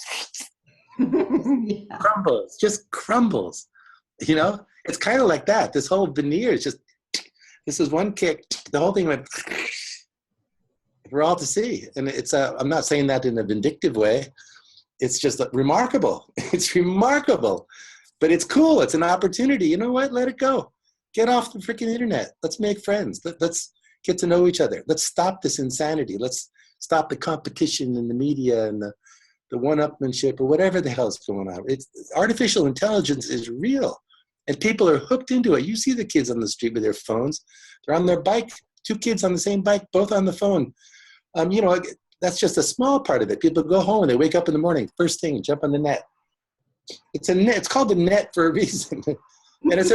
Yeah. crumbles. Just crumbles. You know, it's kind of like that. This whole veneer is just. This is one kick. The whole thing went. For all to see, and it's. I'm not saying that in a vindictive way. It's just remarkable. It's remarkable, but it's cool. It's an opportunity. You know what? Let it go. Get off the freaking internet. Let's make friends. Let's get to know each other. Let's stop this insanity. Let's stop the competition in the media and the one-upmanship or whatever the hell is going on. Artificial intelligence is real, and people are hooked into it. You see the kids on the street with their phones. They're on their bike. 2 kids on the same bike, both on the phone. You know, that's just a small part of it. People go home and they wake up in the morning, first thing, jump on the net. It's a net. It's called the net for a reason. And it's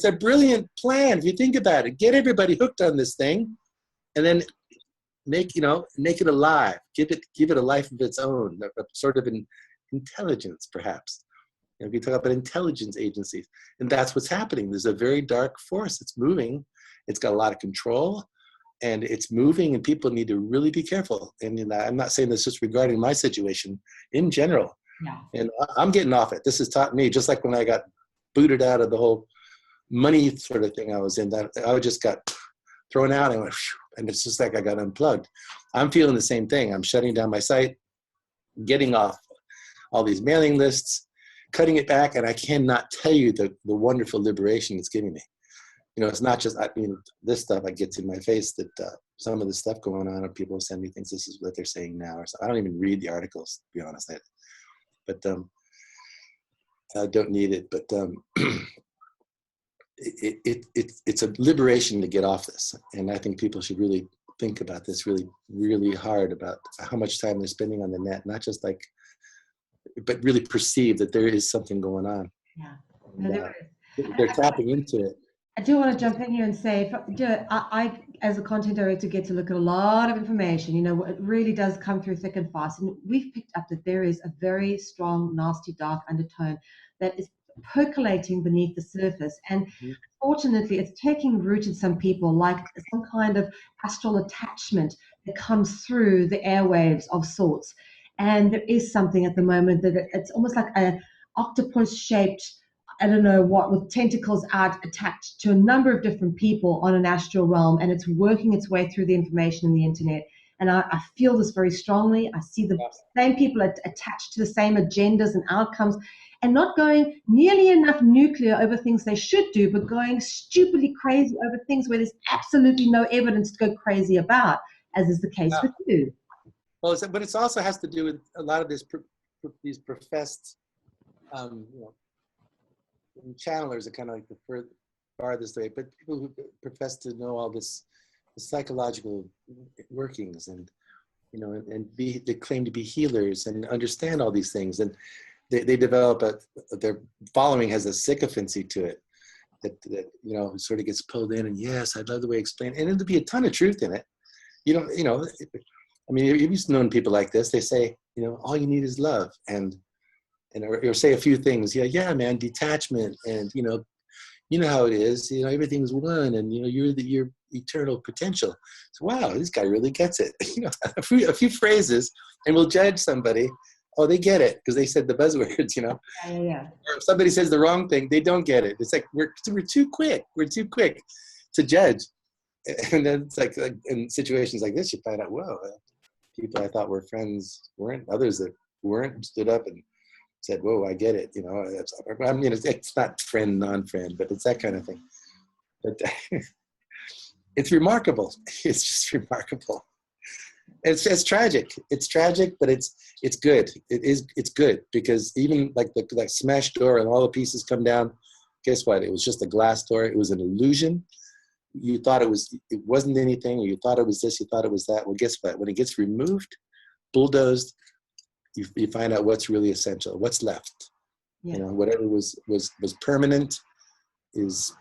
a brilliant plan. If you think about it, get everybody hooked on this thing, and then make it alive. Give it a life of its own, a sort of an intelligence, perhaps. You know, we talk about intelligence agencies, and that's what's happening. There's a very dark force. It's moving. It's got a lot of control. And it's moving, and people need to really be careful. And you know, I'm not saying this just regarding my situation, in general. Yeah. And I'm getting off it. This has taught me, just like when I got booted out of the whole money sort of thing I was in, that I just got thrown out and went, and it's just like I got unplugged. I'm feeling the same thing. I'm shutting down my site, getting off all these mailing lists, cutting it back, and I cannot tell you the wonderful liberation it's giving me. You know, it's not just, I mean, this stuff I gets in my face, that some of the stuff going on, and people send me things, this is what they're saying now. Or so. I don't even read the articles, to be honest. But I don't need it. But it's a liberation to get off this. And I think people should really think about this really, really hard, about how much time they're spending on the net, not just like, but really perceive that there is something going on. Yeah. No, there is. They're tapping into it. I do want to jump in here and say, I, as a content director, get to look at a lot of information. You know, it really does come through thick and fast. And we've picked up that there is a very strong, nasty, dark undertone that is percolating beneath the surface. And fortunately, it's taking root in some people, like some kind of astral attachment that comes through the airwaves of sorts. And there is something at the moment that it's almost like a octopus shaped, I don't know what, with tentacles out attached to a number of different people on an astral realm, and it's working its way through the information in the internet. And I feel this very strongly. I see the same people attached to the same agendas and outcomes, and not going nearly enough nuclear over things they should do, but going stupidly crazy over things where there's absolutely no evidence to go crazy about, as is the case with you. Well, but it also has to do with a lot of these professed, you know, channelers are kind of like the farthest away, but people who profess to know all this the psychological workings, and you know, and they claim to be healers and understand all these things, and they develop their following has a sycophancy to it that you know, sort of gets pulled in, and yes, I'd love the way you explain, and there'll be a ton of truth in it. You know, I mean, you've known people like this. They say, you know, all you need is love, and or say a few things. Yeah, man, detachment, and you know how it is. You know, everything's one, and you know, your eternal potential. So, wow, this guy really gets it. You know, a few phrases, and we'll judge somebody. Oh, they get it because they said the buzzwords. You know, yeah. Or if somebody says the wrong thing, they don't get it. It's like we're too quick. We're too quick to judge. And then it's like in situations like this, you find out, whoa, people I thought were friends weren't. Others that weren't stood up and said, whoa, I get it. You know, I mean, it's not friend, non-friend, but it's that kind of thing. But it's remarkable. It's just remarkable. It's tragic. It's tragic, but it's good. It's good because even like the smashed door and all the pieces come down. Guess what? It was just a glass door. It was an illusion. You thought it wasn't anything, or you thought it was this, you thought it was that. Well, guess what? When it gets removed, bulldozed, you find out what's really essential, what's left. Yeah. You know, whatever was permanent is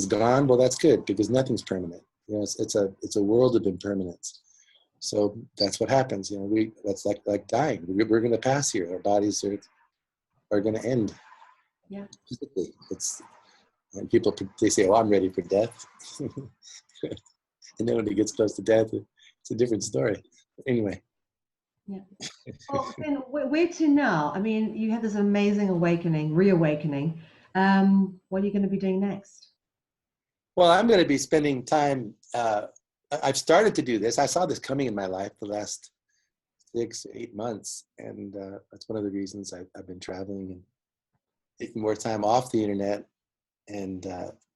gone. Well, that's good because nothing's permanent. You know, it's a world of impermanence. So that's what happens. You know, that's like dying. We're going to pass here. Our bodies are going to end. Yeah. Physically, and people, they say, oh, I'm ready for death. And then when it gets close to death, it's a different story. But anyway. Yeah. Well, then where to now? I mean, you had this amazing reawakening. What are you going to be doing next? Well, I'm going to be spending time. I've started to do this. I saw this coming in my life the last 6-8 months. And that's one of the reasons I've been traveling and taking more time off the internet, and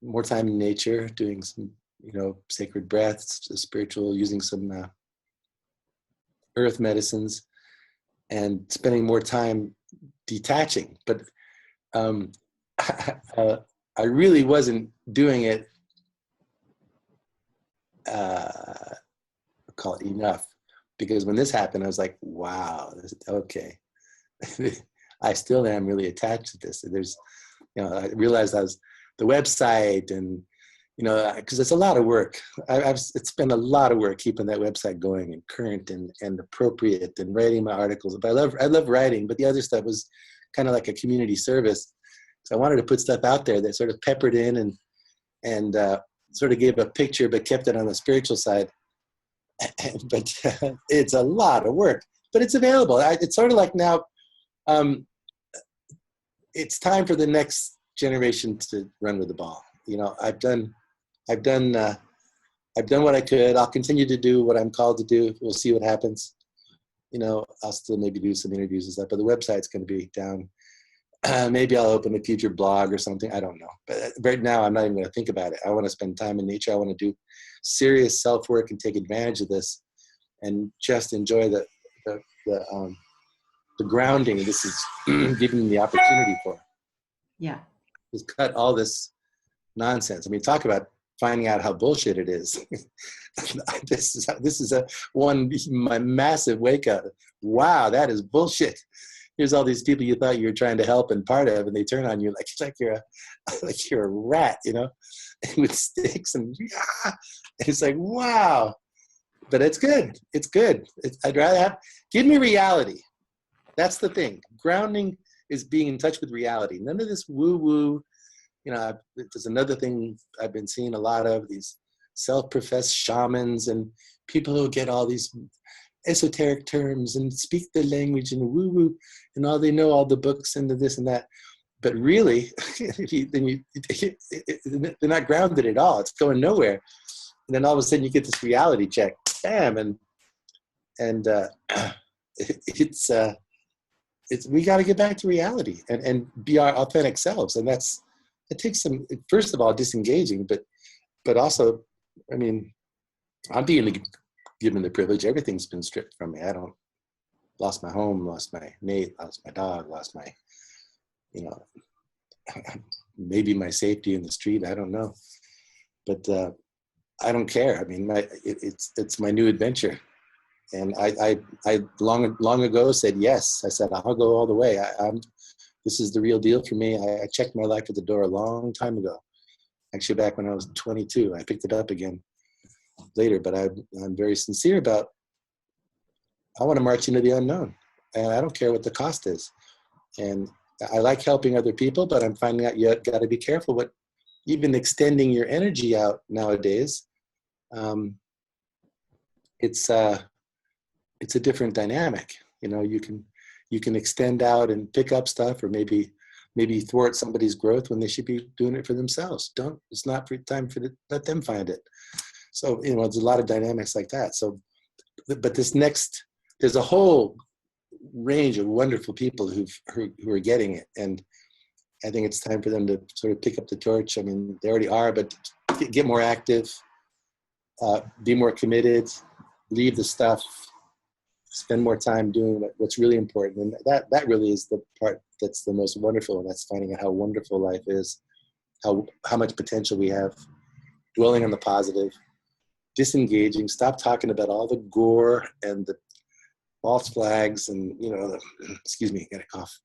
more time in nature, doing some, you know, sacred breaths, spiritual, using some earth medicines, and spending more time detaching. But I really wasn't doing it, call it enough, because when this happened, I was like, wow, okay. I still am really attached to this. There's, you know, I realized the website, and you know, because it's a lot of work. It's been a lot of work keeping that website going and current and appropriate, and writing my articles. But I love writing, but the other stuff was kind of like a community service. So I wanted to put stuff out there that sort of peppered in and sort of gave a picture, but kept it on the spiritual side. But it's a lot of work, but it's available. It's sort of like now, it's time for the next generation to run with the ball. You know, I've done what I could. I'll continue to do what I'm called to do. We'll see what happens. You know, I'll still maybe do some interviews and stuff, but the website's going to be down. Maybe I'll open a future blog or something. I don't know. But right now, I'm not even going to think about it. I want to spend time in nature. I want to do serious self-work and take advantage of this, and just enjoy the grounding this is giving me the opportunity for. Yeah. Just cut all this nonsense. I mean, talk about finding out how bullshit it is. This is my massive wake up. Wow, that is bullshit. Here's all these people you thought you were trying to help and part of, and they turn on you like you're a rat, you know, with sticks and it's like, wow. But it's good. It's good. I'd rather give me reality. That's the thing. Grounding is being in touch with reality. None of this woo-woo. You know, there's another thing I've been seeing a lot of, these self-professed shamans and people who get all these esoteric terms and speak the language and woo-woo, and all they know, all the books and the this and that. But really, they're not grounded at all. It's going nowhere. And then all of a sudden you get this reality check, bam, and it's we got to get back to reality and be our authentic selves. And it takes some, first of all, disengaging, but also, I mean, I'm being given the privilege. Everything's been stripped from me. Lost my home, lost my mate, lost my dog, lost my, you know, maybe my safety in the street. I don't know, but I don't care. I mean, it's my new adventure. And I long ago said yes. I said, I'll go all the way. This is the real deal for me. I checked my life at the door a long time ago. Actually, back when I was 22, I picked it up again later. But I'm very sincere about, I want to march into the unknown, and I don't care what the cost is. And I like helping other people, but I'm finding out you got to be careful what, even extending your energy out nowadays. It's a different dynamic. You know, you can extend out and pick up stuff, or maybe thwart somebody's growth when they should be doing it for themselves. It's not time let them find it. So, you know, there's a lot of dynamics like that. So, but there's a whole range of wonderful people who are getting it. And I think it's time for them to sort of pick up the torch. I mean, they already are, but get more active, be more committed, leave the stuff, spend more time doing what's really important. And that really is the part that's the most wonderful. And that's finding out how wonderful life is, how much potential we have, dwelling on the positive, disengaging, stop talking about all the gore and the false flags and, you know, excuse me, got a cough.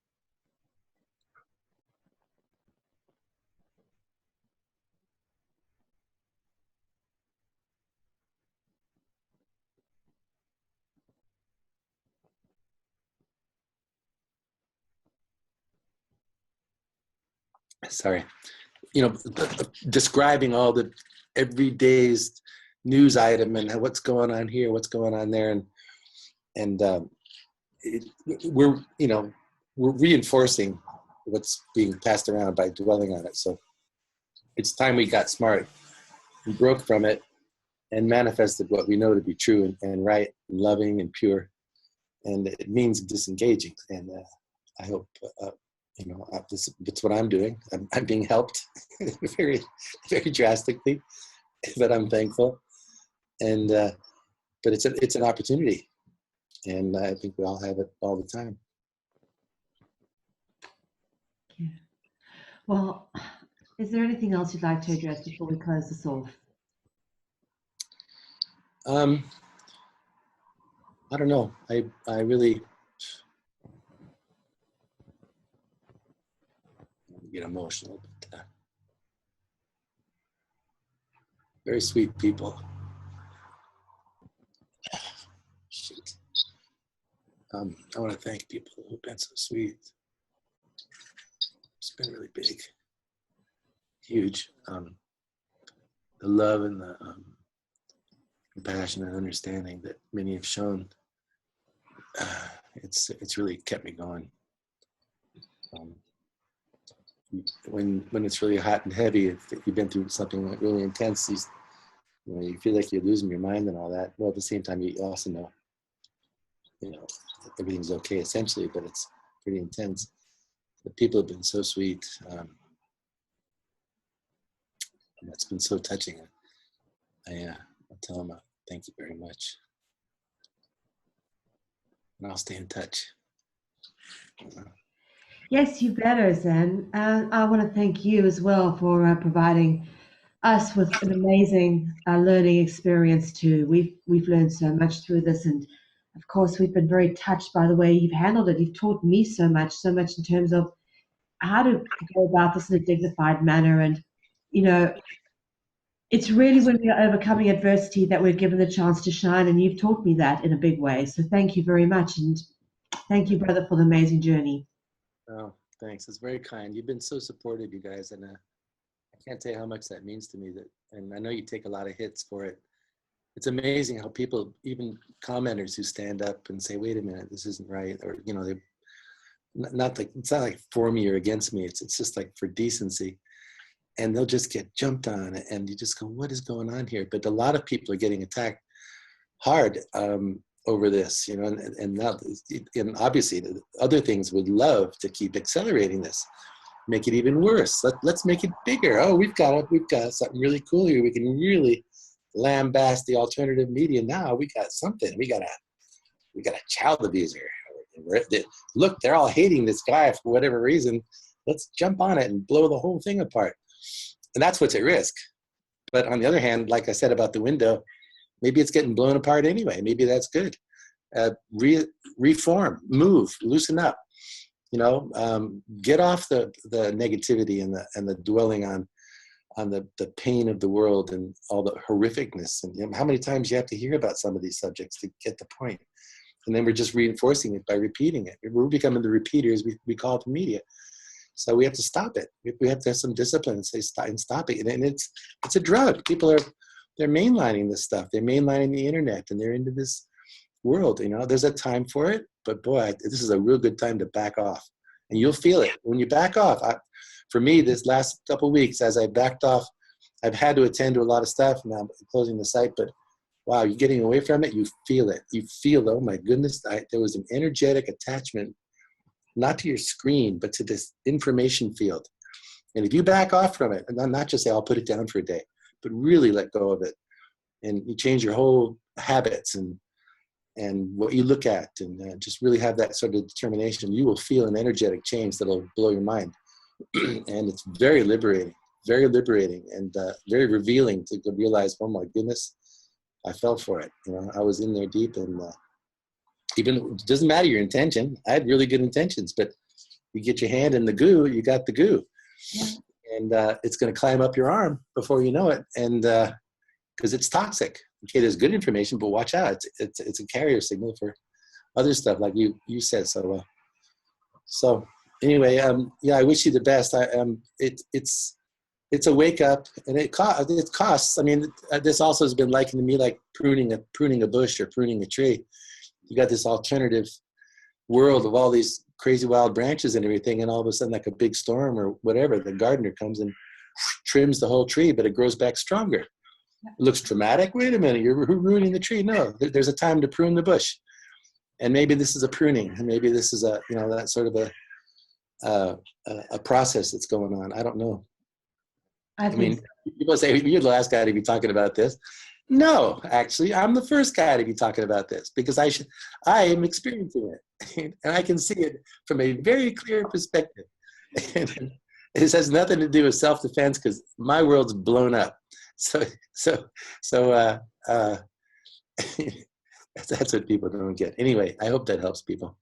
Sorry. You know, describing all the everyday's news item and what's going on here, what's going on there, and we're reinforcing what's being passed around by dwelling on it. So it's time we got smart. We broke from it and manifested what we know to be true and right, and loving and pure. And it means disengaging. And I hope, that's what I'm doing. I'm being helped very, very drastically, but I'm thankful. And but it's an opportunity, and I think we all have it all the time. Yeah. Well, is there anything else you'd like to address before we close this off? I don't know. I really get emotional, but very sweet people. Shit. I want to thank people who've been so sweet. It's been really big, huge. The love and the compassion and understanding that many have shown. It's really kept me going. When it's really hot and heavy, if you've been through something like really intense, you feel like you're losing your mind and all that. Well, at the same time, you also know, everything's okay essentially, but it's pretty intense. The people have been so sweet. And that's been so touching. I'll tell them thank you very much. And I'll stay in touch. Yes, you better, Zen. I want to thank you as well for providing us with an amazing learning experience too. We've learned so much through this, and of course we've been very touched by the way you've handled it. You've taught me so much in terms of how to go about this in a dignified manner. And it's really when we are overcoming adversity that we're given the chance to shine, and you've taught me that in a big way. So thank you very much, and thank you, brother, for the amazing journey. Oh, thanks. It's very kind. You've been so supportive, you guys, and I can't tell you how much that means to me. That, and I know you take a lot of hits for it. It's amazing how people, even commenters who stand up and say, "Wait a minute, this isn't right," or they not like, it's not like for me or against me. It's just like for decency, and they'll just get jumped on, and you just go, "What is going on here?" But a lot of people are getting attacked hard over this, and now, and obviously the other things would love to keep accelerating this, make it even worse. Let's make it bigger. Oh, we've got something really cool here. We can really lambast the alternative media. Now we got something. We got a child abuser. Look, they're all hating this guy for whatever reason. Let's jump on it and blow the whole thing apart. And that's what's at risk. But on the other hand, like I said about the window, maybe it's getting blown apart anyway. Maybe that's good. Reform, move, loosen up. Get off the negativity and the dwelling on the pain of the world and all the horrificness. And how many times you have to hear about some of these subjects to get the point. And then we're just reinforcing it by repeating it. We're becoming the repeaters we call the media. So we have to stop it. We have to have some discipline and say stop it. And it's a drug. People they're mainlining this stuff. They're mainlining the internet, and they're into this world. There's a time for it, but boy, this is a real good time to back off, and you'll feel it when you back off. For me, this last couple of weeks, as I backed off, I've had to attend to a lot of stuff. Now I'm closing the site, but wow, you're getting away from it. You feel it. You feel, oh my goodness, there was an energetic attachment, not to your screen, but to this information field. And if you back off from it, and not just say, I'll put it down for a day, but really let go of it, and you change your whole habits and what you look at, and just really have that sort of determination, you will feel an energetic change that'll blow your mind. And it's very liberating, and very revealing to realize, oh my goodness, I fell for it. I was in there deep, and even it doesn't matter your intention. I had really good intentions, but you get your hand in the goo, you got the goo. Yeah. And it's going to climb up your arm before you know it, and because it's toxic. Okay, there's good information, but watch out. It's a carrier signal for other stuff, like you said so well. So anyway, yeah, I wish you the best. It's a wake up, and it costs. I mean, this also has been likened to me like pruning a bush or pruning a tree. You got this alternative world of all these crazy wild branches and everything, and all of a sudden, like a big storm or whatever, the gardener comes and trims the whole tree, but it grows back stronger. It looks dramatic. Wait a minute, you're ruining the tree. No, there's a time to prune the bush, and maybe this is a pruning, and maybe this is that sort of a process that's going on. I don't know. I mean, people say you're the last guy to be talking about this. No, actually, I'm the first guy to be talking about this, because I am experiencing it, and I can see it from a very clear perspective. And this has nothing to do with self-defense, because my world's blown up. So that's what people don't get. Anyway, I hope that helps people.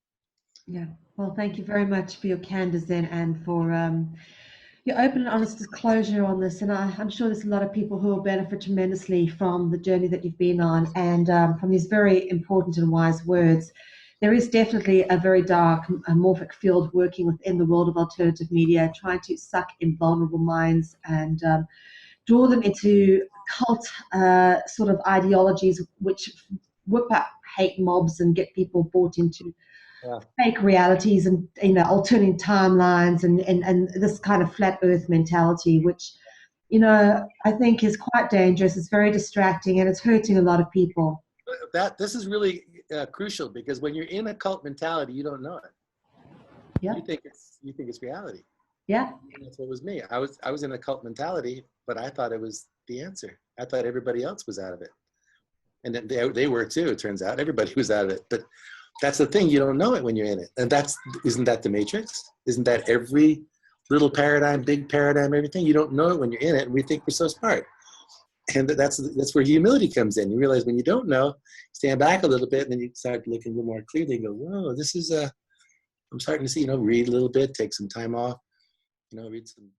Yeah. Well, thank you very much for your candor, Zen, and for your open and honest disclosure on this. And I'm sure there's a lot of people who will benefit tremendously from the journey that you've been on, and from these very important and wise words. There is definitely a very dark, amorphic field working within the world of alternative media, trying to suck in vulnerable minds and draw them into cult sort of ideologies, which whip up hate mobs and get people bought into fake realities and alternate timelines and this kind of flat earth mentality, which I think is quite dangerous. It's very distracting, and it's hurting a lot of people. This is really crucial, because when you're in a cult mentality, you don't know it. Yeah. You think it's reality. Yeah. And that's what was me. I was in a cult mentality, but I thought it was the answer. I thought everybody else was out of it, and then they were too. It turns out everybody was out of it, but that's the thing. You don't know it when you're in it. And isn't that the Matrix? Isn't that every little paradigm, big paradigm, everything? You don't know it when you're in it. And we think we're so smart. And that's where humility comes in. You realize when you don't know, stand back a little bit, and then you start looking a little more clearly and go, whoa, this is I'm starting to see, read a little bit, take some time off, read some